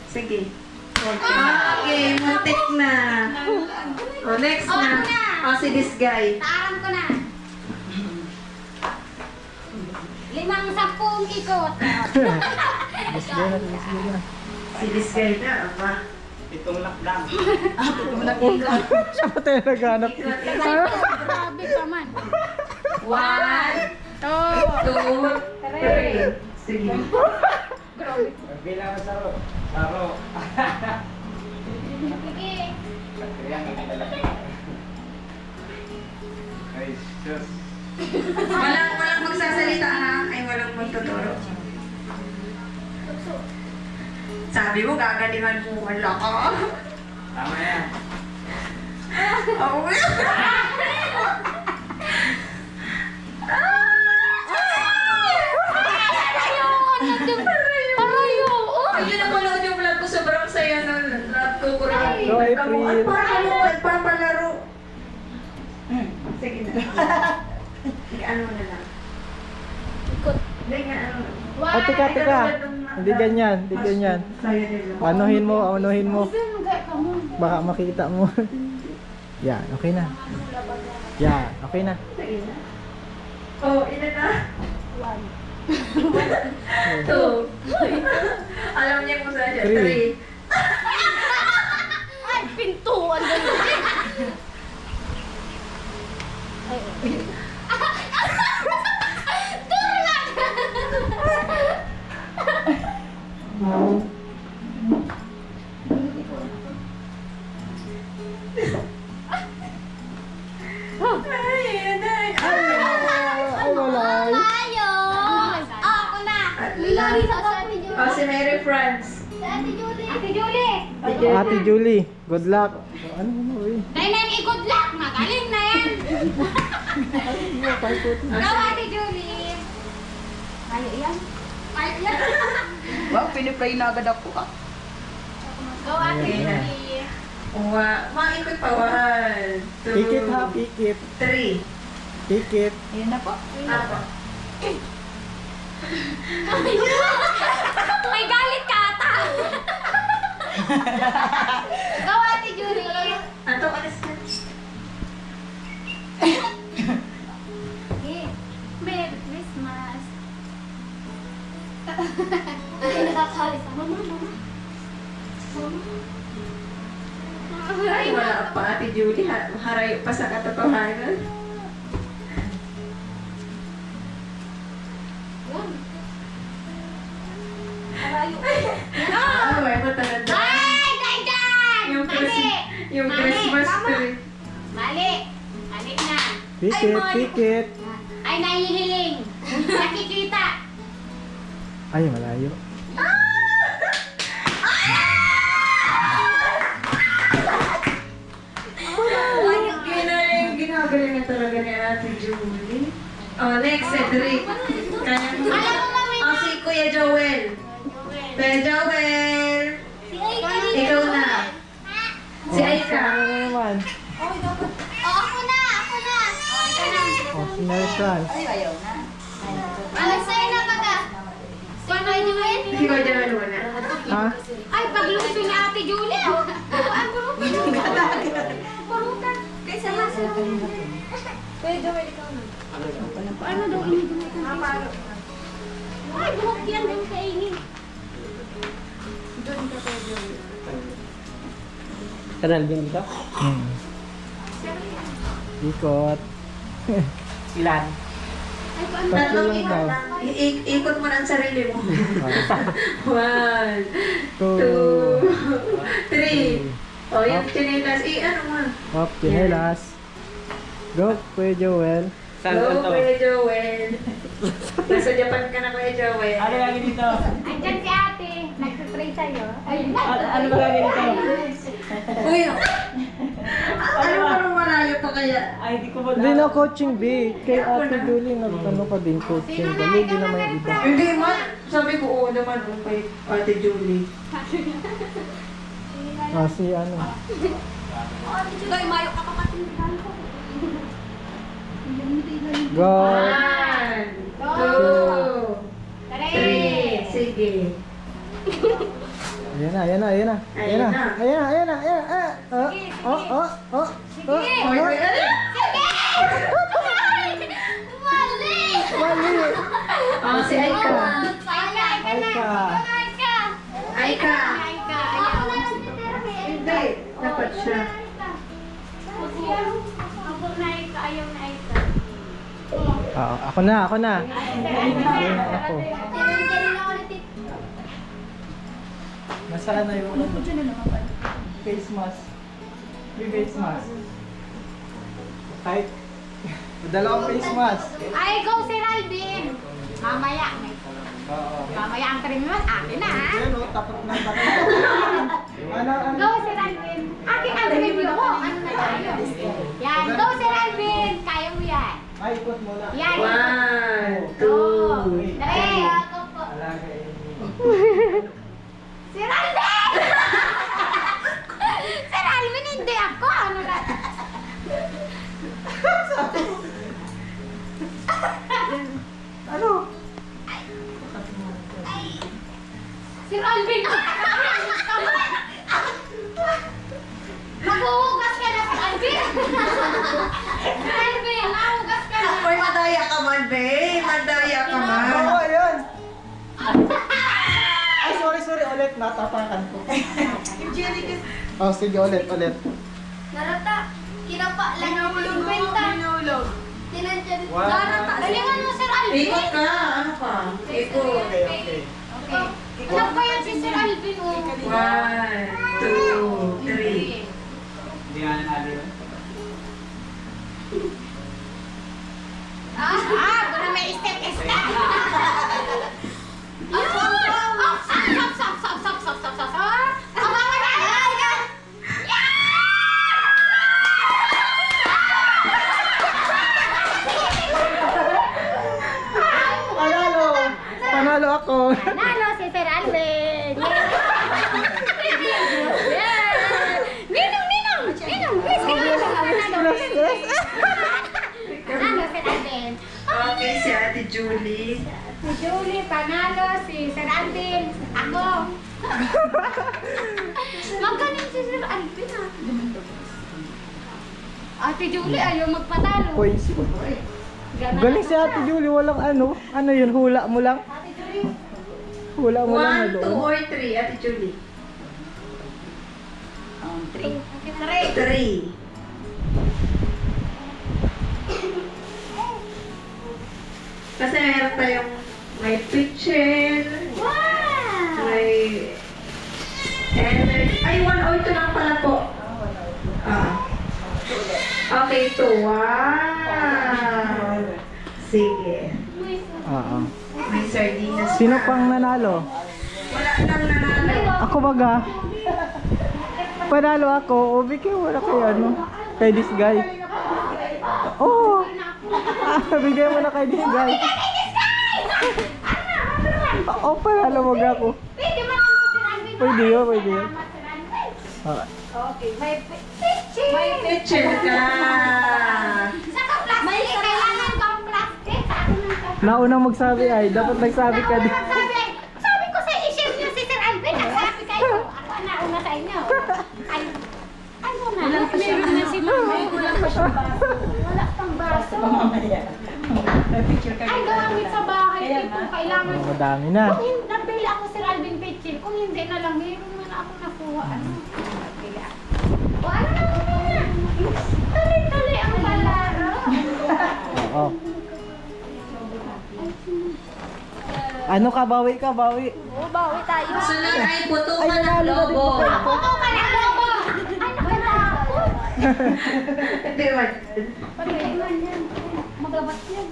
Sige. Okay, muntik na. Next na. Si this guy.
Taaram ko na. 5-10 ikot.
Display na.
Si this guy na. Aba.
Itong lockdown.
Siya pa tayo naghanap.
Grabe ka man.
1, 2, 3. Sige.
Bilang saro. Saro.
Sige.
Ay, sus.
Walang magsasalita ha. Ay, walang magtuturo. Sabi mo, gagalingan mo. Wala ka.
Tama yan.
Oo.
Parayo.
Ayun, napanood yung vlog ko magkukurin.
Go, April.
Parang ano, nagpapalaro. Sige na. Sige, ano na lang. Hindi nga, ano.
Oh, teka. Hindi ganyan, hindi ganyan. Anuhin mo. Baka makita mo. Yan, okay na. Yan, okay na.
Sige na. Oh, ilan na? 1. 2. Alam niya kung saan siya. 3.
Ay, pintuan doon.
Ay, wala.
Tayo! Ako na! Lilari sa Ate Julie.
Oh, si Mary France.
Ate Julie! Ate Julie!
Ate Julie, good luck. Ano mo eh?
Dahil na yung good luck, magaling na yan! Go, Ate Julie! Ayaw yan? Ayaw yan?
Wow, pinipray na agad ako ah.
Go, Ate
Okay na.
Julie!
Maikot pa. 1, 2,
Pikit ha, pikit.
3.
Pikit.
Ayan na po.
Ako.
May galit ka ata! Go, Ate Julie!
Ato, alis ka.
Okay. Merry Christmas! Ay, nakakalis. Mama.
Ay, wala pa, Ate Julie. Harayo pa sa katotohanan. Ah, may matalanda.
Ay! Dayan!
Yung Christmas tree.
Mali! Mali na!
Pikit.
Ay, nahihiling! Nakikita!
Ay, malayo.
Ginagalingan talaga ni Ate Julie. Oh, next, Cedric. Kaya mo.
Alam mo, Mami.
Oh, si Kuya Joel. Kuya Joel. Ikaw na. Si Aika.
Ano naman?
Oh, ako na! Ako na! Oh, ikaw na!
Oh, si Mary France.
Ano sa'yo na baga? Si Kuya Joel?
Si Kuya Joel muna.
Ha?
Ay, pagluso ni Ate Julie! Oh. Ang burutan! Burutan! Kaysa hasa. Kuya Joel, ikaw na. Paano daw ini Ay, buhok yan yung kainin.
Kanal din dito?
Ikot.
Ilan?
Tatlo lang daw.
Ikot mo ng sarili mo. 1, 2,
2.
3. Oh, yung chinelas. Ano mo?
Hop, chinelas. Go, Kuya Joel.
Saan
Go,
to?
Kuya Joel. Nasa Japan ka na, Kuya Joel.
Ano lagi dito?
Andyan si ate. Nagtutray sa'yo. Ayun na.
Ano ba lagi dito?
Uy, ano parang malayo pa kaya?
Ay, di ko mo
Hindi na coaching B. Kay Ate Julie, nagtanong ka din coaching. Dali din naman yung iba.
Hindi man. Sabi ko, oo naman, kay Ate Julie.
Ah, si ano.
Ay, mayo ka papatindihan ko.
Go.
1, 2, 3. Sige.
Ayan na.
Hoy, hoy, ano?
Mali!
Mali.
Oh, si Aika.
Aika.
Aika. Hindi. Dapat siya.
Ako na. Ayan ako. Nasaan na yung face mask? May face mask. Kahit dalawang face mask.
Ay, go si Ralvin! Mamaya.
Oo.
Mamaya ang cream mo. Akin na, ha?
Yan o, tapos na.
Go si Ralvin! Akin ang cream mo. Ano na tayo? Yan, go si Ralvin! Kaya mo yan.
Ay, ikot muna.
Yan.
1, 2,
3.
Alaga eh.
Si Ralvin! Sir Alvin! Maghuhugas ka na, Sir Alvin! Sir Alvin, nahugas ka na!
Uy, madaya ka man, babe. Madaya ka man.
Oo, ayun. Ay, sorry, ulit. Natapakan ko. Oh, sige, ulit.
Narata, kinapa lang yung kwenta. Tinansya dito.
Wow.
Narata, galingan mo, Sir Alvin!
Ikot ka. Ano ka? Ikot.
Okay.
Ilang pa yan si Sir Alvin, oh.
1, 2, 3.
Hindi nga natin yun.
Wala may step.
Panalo ako.
Nalo si Sir Alvin! Ninong! Please, Nalo si Alvin!
Okay, si Ate Julie.
Si Julie, panalo, si Sir Alvin, ako. Magaling si Sir Alvin, ah. Ate Julie, ayaw magpatalo.
Points. Galing si Ate Julie, walang ano. Ano yun, hula mo lang?
Ate Julie,
Hula mo lang
1, 2,
na doon.
or 3, Ate Julie?
3.
3. Kasi meron tayong may pitchel,
Wow!
may energy. Ay, 1 or 2 lang pala po. Okay, 2. Wow! Sige.
Oo.
May sardinas.
Sino pang nanalo?
Wala nang nanalo.
Ako baga. Panalo ako. O, bigyan mo na kay ano. Kay this guy. Oh! Bigyan mo na kay this guy. Oh, panalo wag ako.
Pwede mo naman Sir Alvin.
Pwede yun.
Salamat, Sir Alvin.
Ah,
Okay, may pitching.
May pitchel ka.
Saka plastic, kailangan bang plastic?
naunang magsabi ay, dapat nagsabi ka din.
Sabi ko sa i-share niyo si Sir Alvin, nagsabi kayo. Ako ang nauna sa inyo. Ay, ano na? Meron na si Mama. Wala pa siyang baso. Wala pang baso. Ay, gamit sa bahay. Hindi po kailangan.
Madami na.
Kung hindi, nabili ako Sir Alvin Pitchil. Kung hindi na lang, meron na ako nakuha. Ano? Nabili ako. O ano na muna? Tuloy-tuloy ang palaro.
Oo. Ano ka, bawi ka, bawi.
Oo, bawi tayo.
Sunod ay putukan ng lobo.
Ako to ka ng lobo. Ay, nakatakot.
Hindi man.
Patay man yan. Magabat yan.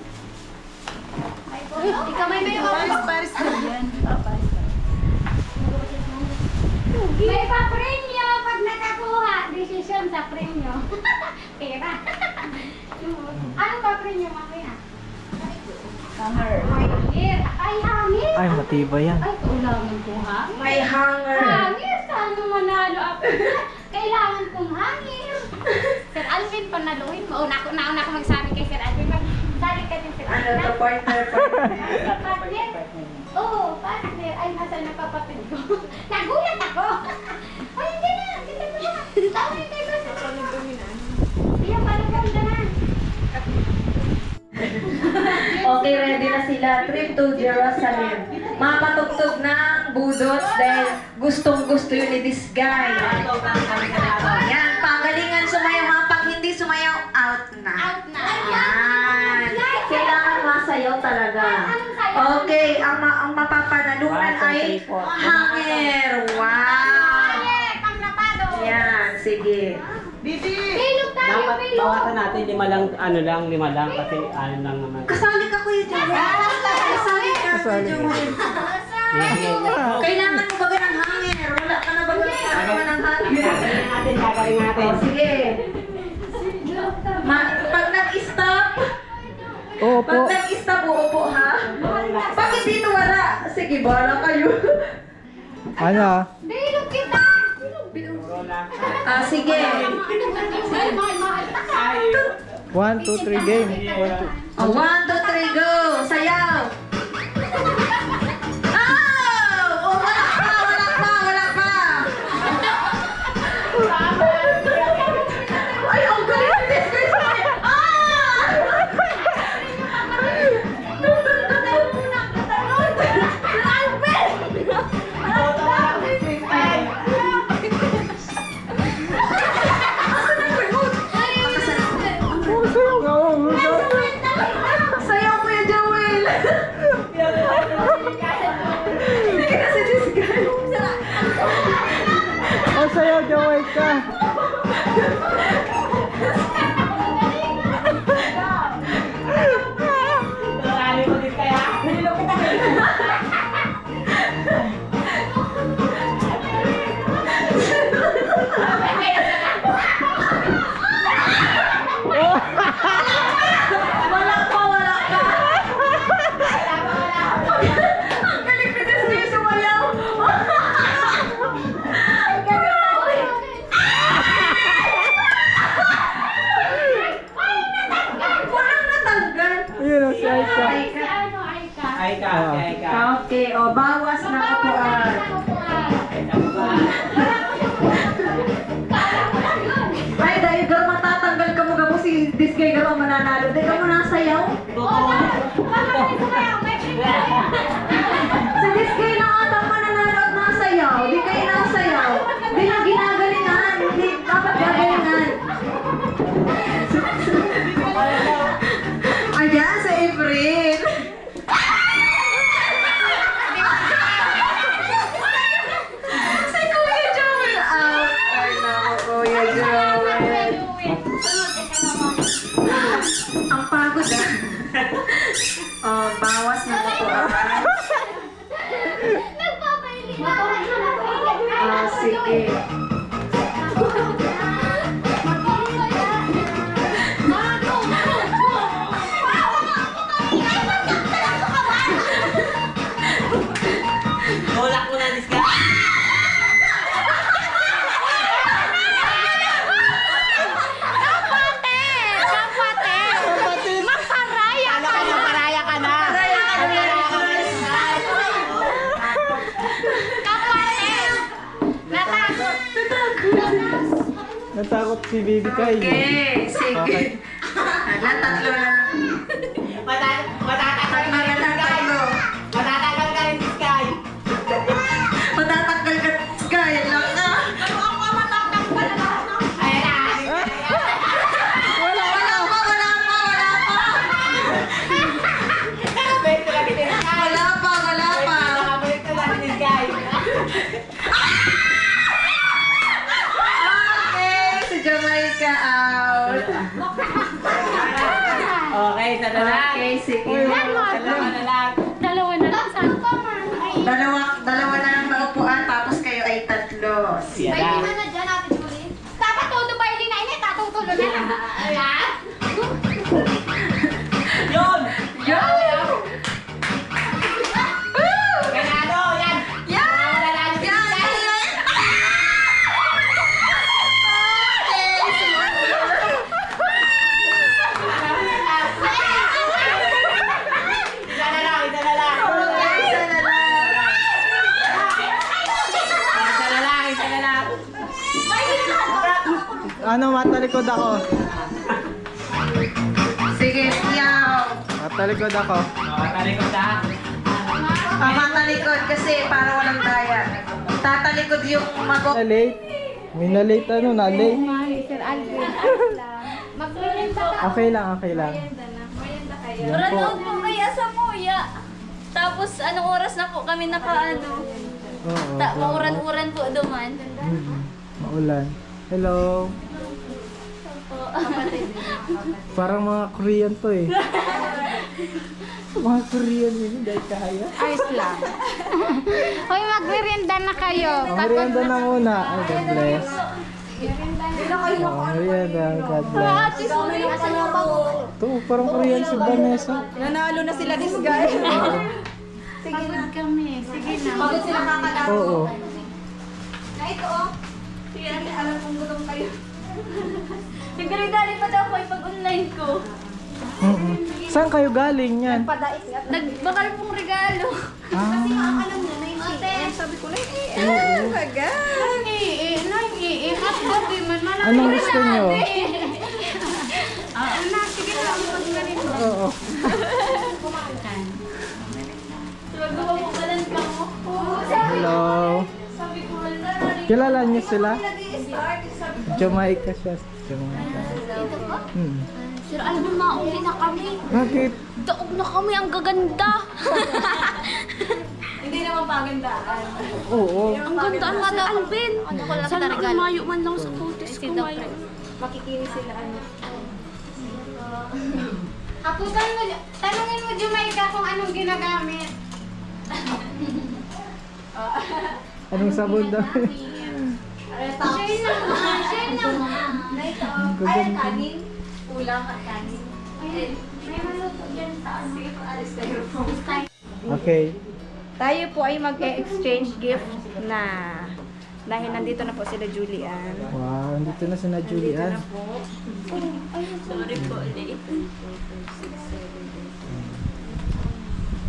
Ikaw may paparis na yan. May pa-premyo pag nakakuha. Decision sa premyo. Pera. Anong pa-premyo, mamaya? Hanger. Ay, hangir.
Ay, matibay yan.
Ay, kailangan ko hangir.
May hanger.
Hangir, sana manalo ako. Kailangan kong hangir. Sir Alvin, panaluin mo. Nauna ako magsabi kay Sir Alvin. Sabi ka din, Sir
Ano
Alvin.
to, partner?
Partner? Oo, partner. Ay, nasa na kapatid ko. Nagulat ako. Ay, hindi na. Kita mo na. Tawin kayo sa Sir Alvin. Iya, parang ganda na.
Okay, ready na sila. Trip to Jerusalem. Mapatugtog ng budots dahil gustong-gusto yun ni this guy. Yan, pagalingan sumayaw ha. Pag hindi sumayaw, out na.
Out na.
Yan. Kailangan masayaw talaga. Okay, ang mapapanalunan ay hanger. Wow.
Ay, panglapado.
Yan, sige.
Pilog tayo,
Dapat
pilog.
bawasan natin 5 lang kasi ano lang naman.
Kasali ka, Kuya Joel. Kasali ka, Kuya Joel. Kailangan mo baga ng hanger. Wala ka na ba ng hanger?
Gagawin natin.
Sige. Pag nag-stop,
Oo po.
pag nag-stop, uupo ha? Bakit dito wala? Sige, bahala kayo.
Ano?
Pilog kita.
Sige.
Mahal.
1, 2, 3, game. 1, 2.
1, 2, 3, go! Sayaw! Oh! Oh, wala ka!
Jamaica.
Wala pa. Ang galing ko din sa'yo sumayaw. Walang natanggal.
Ayun o, si Aika.
Aika.
Okay, o bawas na kapuan. Ay, dahil gar matatanggal ka mo gabo si Disgay garo mananalo. Di ka mo nasayaw? Si Disgay na ata mananalo at nasayaw. Di kayo nasayaw. Di na ginagalingan. Di dapat gagalingan. Ayan, sa April. Si Kuya Joel out. Ay, naku, Kuya Joel. Ang pagod ah. Oh, bawas na po ah. Ah, sige.
Tulak mo na, Diska.
Maparaya ka na. Kapatid! Natakot!
Natakot si Baby Kai.
Okay, sige.
Okay.
Ala, tatlo na lang.
Matatakal
Tatlo na lang, tatlo.
Matatakal ka rin, Diska.
Matatakal ka, Sky. Lang na.
Ayan na.
Wala pa.
Balik ko lang din, Diska.
Wala pa.
Balik ko lang din, Diska.
Okay, si Jamaica out.
Okay, isa na lang.
Okay, sige.
Dalawa na lang.
Dalawa na lang. Saan pa man?
Dalawa na lang naupuan, tapos kayo ay tatlo.
Yan na.
na dyan natin, Julie. Dapat todo ba yung na ini? Tatutulo na lang. Ayan.
Yun!
Yan!
Ganado! Yan! Wala lang si Diska. Isa na lang.
Isa na lang.
Ano, matalikod ako.
Sige, yaw.
Matalikod ako.
Talikod ka.
Matalikod kasi para walang daya. Tatalikod yung mago.
Na-late. May na-late ano, na-late.
Sir Alvin. Magmerienda ka.
Okay lang.
Merienda kayo.
Yan po.
Ranood po kaya sa Kuya. Tapos anong oras na po kami nakaano?
Oo.
Mauran-uran po duman.
Maulan. Hello. Parang mga Korean to eh. Mga Korean yun, dahil kaya.
Ayos lang. Hoy, magmerienda na kayo.
Merienda na muna. Ay, God bless. Merienda, God bless. Ito, parang Korean si Vanessa.
Nanalo na sila this guy.
Pagod kami. Sige na.
Pagod sila kakalaw.
Oo.
Na ito oh. Sige natin alam kung gutom kayo.
Siguro dali pa daw ko pag-online ko.
Saan kayo galing yan?
Nagbakal pong regalo.
Ah,
Alam na na yung CM. Sabi ko na
At gabi man.
anong gusto nyo?
Sige lang. Magmerienda.
Oo.
Magawa mo kalan ka mo.
Hello. Kilala niyo sila? Jamaica siya. Jamaica.
Sir Alvin, mauwi na kami.
Bakit?
Daog na kami, ang gaganda.
Hindi naman naman pagandaan.
Oo.
Ang ganda ang Mata Alvin. Sana lumayo man lang sa kutis ko ngayon.
Makikinis sila ano.
Ako tanungin mo Jamaica kung anong ginagamit.
Anong sabon daw?
Share naman.
Ay, kanin. Ulang at kanin.
May maluto dyan sa ano.
Okay.
Tayo po ay mag-exchange gift na dahil nandito na po sila Julian.
Wow, andito na si na
Nandito
Julian.
na po.
Sorry po, late.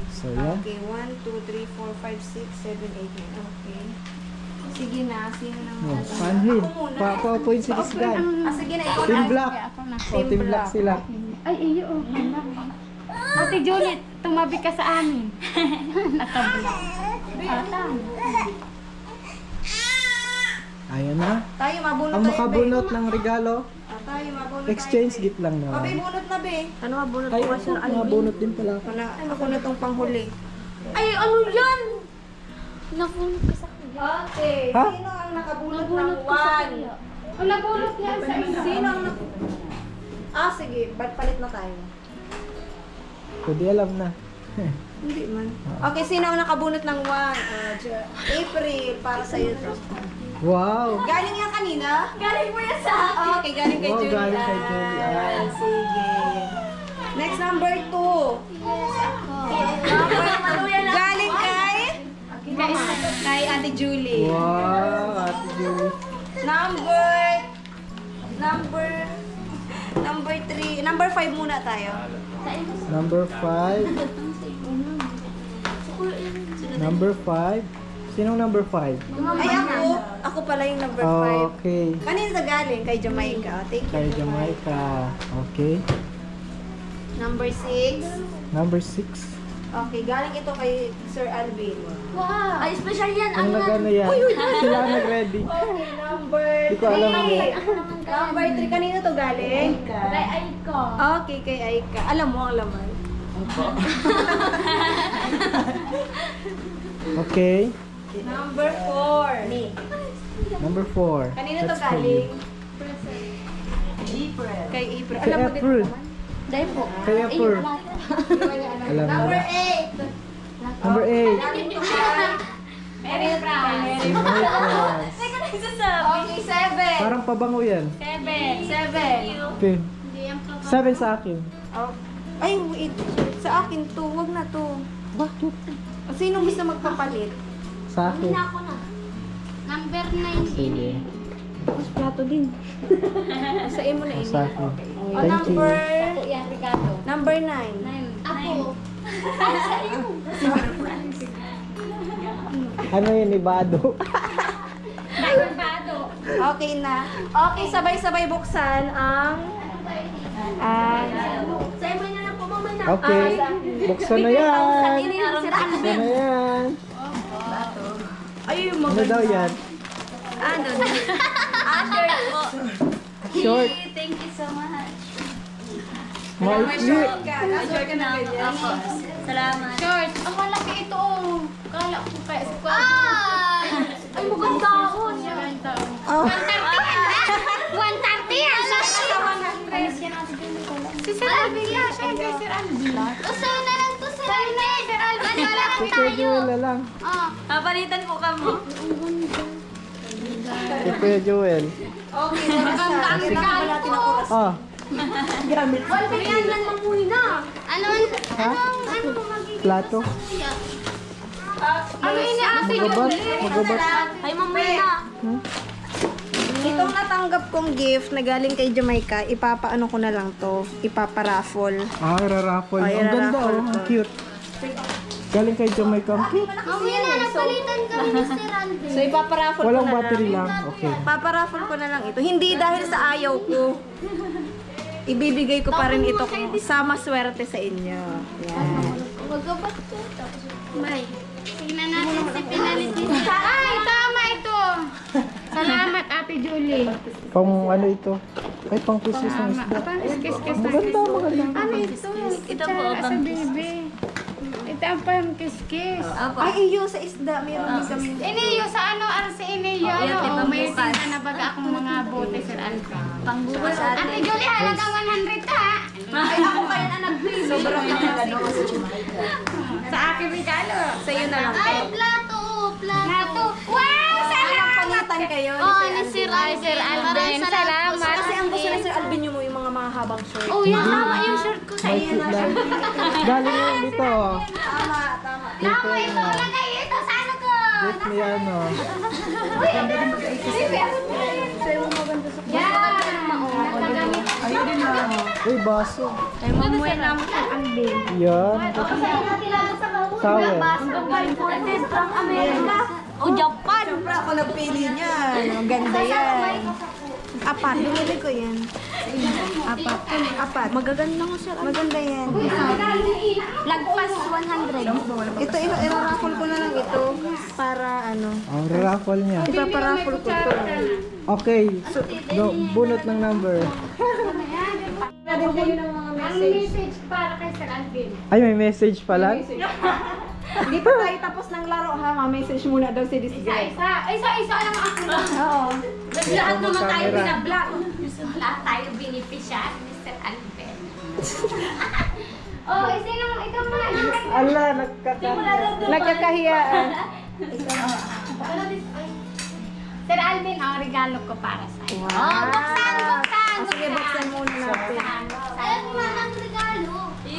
So, yan.
Okay, 1, 2, 3, 4, 5, 6, 7, 8, 9. Okay. Sige na, sino na
Oh, Anhin. Pa-point si this guy.
sige na, ikaw
Team
na.
Black. Oh, Team Black sila.
Ay, iyo. Ate Juliet, tumabi ka sa amin. Natabla. Ata.
Ayan na.
Tayo, mabunot
Ang
tayo,
makabunot ng regalo,
Tayo, mabunot
exchange
tayo,
gift lang
Be.
naman.
bunot na, be.
Ano mabunot
Kayo
ko
po, mabunot din pala.
Ako na tong panghuli.
Ay, ano yan? Nabunot ka sa akin.
Okay,
Ha?
sino ang nakabunot ng 1?
Ang nabulot niya sa isa.
Sino ang sige, palit na tayo.
Pwede alam na.
Hindi man. Okay, sino ang nakabunot ng 1? April, para sa'yo to.
Wow!
Galing yan kanina? Galing mo yan sa akin. Okay, galing kay
Wow,
Julian.
galing kay Julian.
Sige. Next, number 2. Galing kay? Kay Ate Julie.
Wow! Ate Julie.
Number 3. Number 5 muna tayo.
Number 5. Number 5. Sinong number 5?
Ay, ako pala yung number 5.
Okay.
Kanina sa galing? Kay Jamaica. Thank you.
Kay Jamaica. Okay.
Number 6.
Number 6.
Okay, galing ito kay Sir Alvin.
Wow! Ay, special yan.
Ang nagano yan? Sila ang nag-ready.
Okay, number
Hindi ko alam
3.
mo.
Number 3. Kanina to galing?
Kay Aiko.
Okay, kay Aika. Alam mo ang laman.
Okay.
Number 4.
Number 4.
Kanina to galing? Kay April.
Kay
Alam mo din
April.
naman?
Dahil po.
Kay April. Alam mo.
Number 8.
Number 8.
Galing to kay
Mary Brown.
Si Mike.
Okay, 7.
Parang pabango yan.
7.
Okay. 7 sa akin.
Ay, wait. Sa akin to. Huwag na to.
Bakit?
Sino gusto magpapalit?
Sa akin.
Number 9.
Sige.
Mas plato din. Sa mo na ini.
Sa akin.
O,
Thank you.
number 9.
Ako.
Ano yun, ibado?
Okay na. Okay, sabay-sabay buksan ang...
Okay. Buksan na yan. Buksan na yan.
Ay,
Ano daw yan?
Ano? Shirt po.
Short.
Thank you so much.
Maikli.
Short ka na ganyan.
Opo. Salamat.
Short. Ang malaki ito. Kala ko kaya squad. Ay, maganda ako.
Oh.
130 yan. Si Sir Alvin yan. Siyempre, Sir Alvin. Sa'yo na lang to, Sir Alvin. Sir Alvin, wala lang
Si
tayo.
Kuya Joel lang.
Papalitan po ka mo.
Si Kuya Joel.
Okay, maganda ang regalo natin ang oras.
Ah.
Yan lang mamuhi na. Anong magiging
Plato.
ano ini ate
Magabat.
Julie?
Magabat.
Ay, mamuhay na.
Itong natanggap kong gift na galing kay Jamaica, ipapaano ko na lang to. Ipaparaffle.
Ah, raraffle.
Ay,
Ang ganda
raraffle
oh. Ang
ko.
cute. Galing kay Jamaica. Ang cute.
Mamuhi na, napalitan kami ni Sir Alvin.
So, ipaparaffle ko
Walang
na
battery
lang.
lang. Okay.
Paparaffle ko na lang ito. Hindi dahil sa ayaw ko. Ibibigay ko pa rin ito kung sama swerte sa inyo. Yan.
Magabat ko. May. Tingnan natin si pinalit ni Sir. Ay, tama ito. Salamat, Ate Julie.
Pang ano ito? Ay, pang kusis ng isda.
Pang kiss-kiss.
Maganda, maganda.
Ano ito?
Ito po,
Sa
pang
baby. Ito ang pangkiskis.
Ay, iyo sa isda. Meron din kami.
Iniyo sa ano, si Iniyo. May tinda na baga akong mga bote, Sir Alvin.
Pangbukas ate.
Ate Julie, halagang 100 ha.
Ay, ako kaya na nag-free. Sobrang ano.
Sa akin, regalo.
Sa'yo na lang.
Ay, plato.
Nato. Wow! Salamat!
Pangitan kayo
Oh, ni Sir Alvin.
Sir Alvin, salamat.
Kasi ang gusto ni Sir Alvin yung mga mahabang short.
Oh, yan. Tama yung shirt ko sa iyo.
Galing yun dito.
Tama.
Tama, ito. Lagay ito sa ano ko.
Wait, may ano.
Ayun din na.
Uy, baso.
Ay, mamuhay naman sa Alvin.
Yan. Sawe.
O Japan.
Siyempre ako nagpili niyan. Ang ganda yan. Apat. Binili ko yan. Apat. Magaganda mo siya. Maganda yan.
Lagpas 100.
Ito, iraraffle ko na lang ito. Para ano.
Ang raffle niya.
Ipaparaffle ko ito.
Okay. So, bunot ng number.
Natin kayo ng mga
Ang
message.
message para kay Sir Alvin.
Ay, may message pala?
Hindi pa tayo tapos ng laro ha. Ma-message muna daw si this guy.
Isa lang ako.
Oo.
Lahat naman tayo
camera.
binablock. Lahat tayo binipisyan, Mr. Alvin. Oh, isinong ikaw muna.
Ala,
Nagkakahiyaan.
Sir Alvin, ang regalo ko para sa iyo.
Wow.
Oh, buksan.
Sige, buksan muna natin.
Alam mo na ang regalo.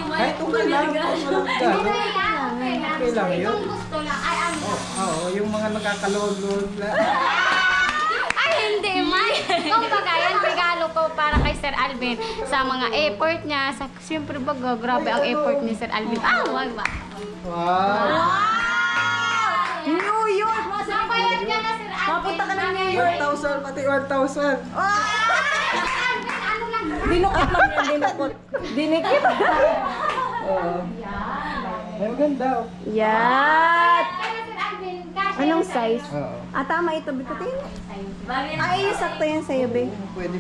Ay, okay lang. Okay lang yun.
Kung gusto lang, ay ang
Oo, yung mga nakakalog-log na.
Ay, hindi man. Kumbaga, yan regalo ko para kay Sir Alvin sa mga effort niya. Siyempre baga, grabe ang effort ni Sir Alvin. Wag ba?
Wow!
New York!
Napayat niya na Sir Alvin.
Mapunta ka ng New York.
1,000, pati 1,000.
Ano lang?
Dinukot lang yan, dinukot. Dinikit.
Oo. Ang ganda.
Yan!
Kaya Sir Alvin, kasya
Anong
yun sa'yo.
size?
Oo.
Tama ito, bitutin. Ay, sakto yan sa'yo, be.
Pwede.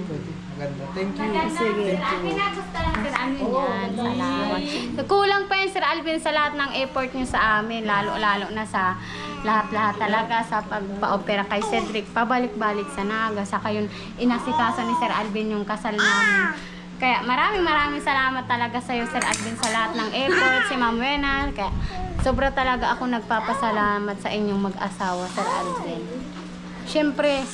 Maganda. Thank you.
Sige. Sir Alvin, nagustuhan lang Sir Alvin yan. Salamat. Kulang pa yan Sir Alvin sa lahat ng effort niyo sa amin. Lalo na sa lahat-lahat talaga sa pagpa-opera kay Cedric. Pabalik-balik sa Naga. Saka yung inasikaso ni Sir Alvin yung kasal namin. Kaya maraming salamat talaga sa iyo Sir Alvin sa lahat ng effort, si Ma'am WENA. Kaya sobra talaga ako nagpapasalamat sa inyong mag-asawa Sir Alvin. Siyempre,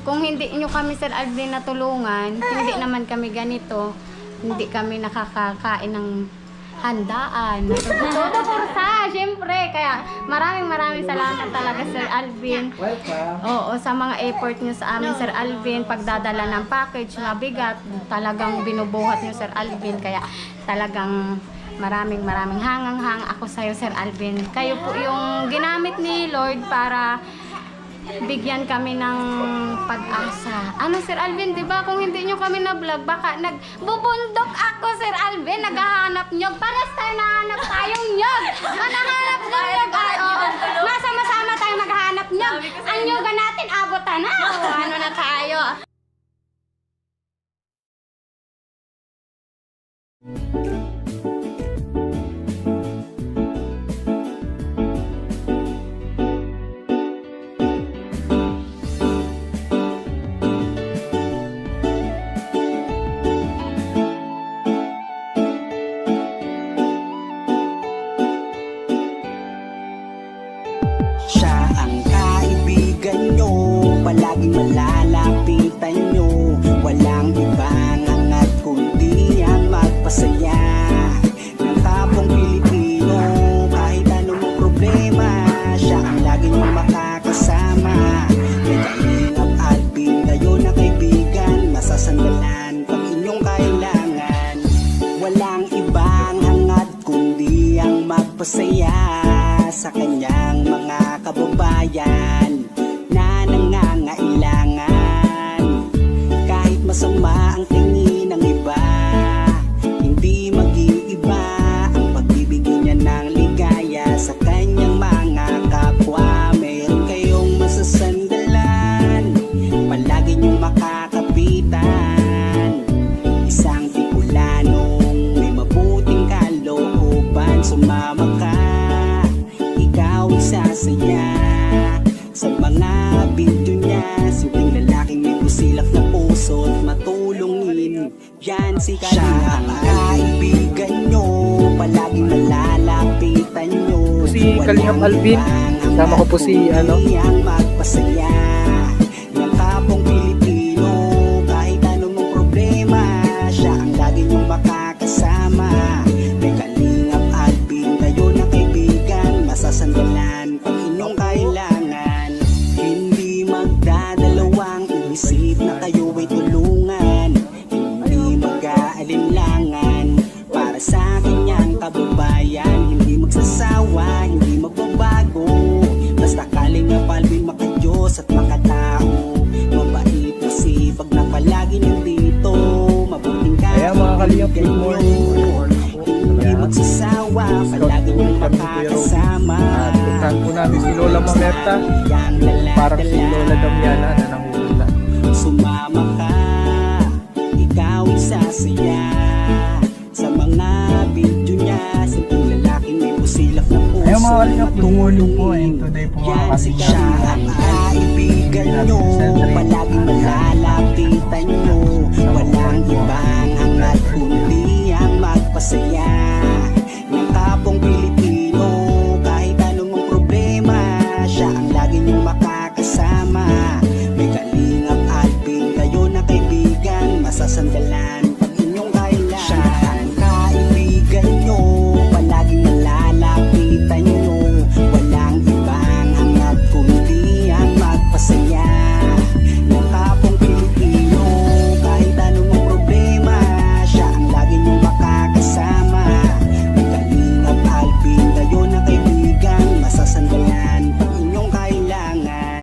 kung hindi nyo kami Sir Alvin natulungan, hindi naman kami ganito, hindi kami nakakakain ng handaan. Todo kursa, siyempre. Kaya maraming salamat talaga Sir Alvin.
Welcome.
Oo, sa mga effort niyo sa amin, Sir Alvin, pagdadala ng package na bigat, talagang binubuhat niyo, Sir Alvin. Kaya talagang maraming hangang-hang ako sa'yo, Sir Alvin. Kayo po yung ginamit ni Lord para bigyan kami ng pag-asa. Ano, Sir Alvin, di ba? Kung hindi nyo kami na-vlog, baka nagbubundok ako, Sir Alvin, naghahanap nyog. Paras tayo nahanap tayong nyog. Nahanap ng nyog. Masama-sama tayo maghahanap nyog. Ang nyoga natin, abutan na. O, ano na tayo?
Siya ang kaibigan nyo, palaging malalapitan nyo. Walang ibang angat kundi ang magpasaya ng kapong Pilipino. Kahit anong problema, siya ang lagi nyo makakasama. May Kalingap Alvin, kayo na kaibigan, masasandalan pag inyong kailangan. Walang ibang hangat kundi ang magpasaya sa kanyang mga kababayan na nangangailangan. video niya, simpleng lalaking may busilak na puso't matulungin. Yan si Kalingap, siya ang kaibigan nyo, palaging malalapitan nyo.
Si Kalingap Alvin, kasama ko po si
magpasaya ng kapong Pilipino. Kahit anong problema, siya ang lagi nyong makakasama. May Kalingap Alvin, kayo na kaibigan, masasandalan pag inyong kailangan. Hindi magdadalawang inisip na kayo ay tulungan. Hindi mag-aalinlangan para sa kanyang kababayan. Hindi magsasawa, hindi magbabago. Basta Kalingap Alvin makadiyos at makatao. Mabait, masipag na palagi nandito. Mabuting
Kaya mga Kalingap, good morning.
hindi magsasawa, palagi niyong makakasama.
Puntahan po namin si Lola Mamerta, parang si Lola Damiana na nangungula.
Sumama ka, ikaw isasaya sa mga video niya. Simpleng lalaking may busilak na puso.
Ayun mga Kalingap, good morning po, and today po mga
Yan si
Kalingap,
siya ang kaibigan nyo,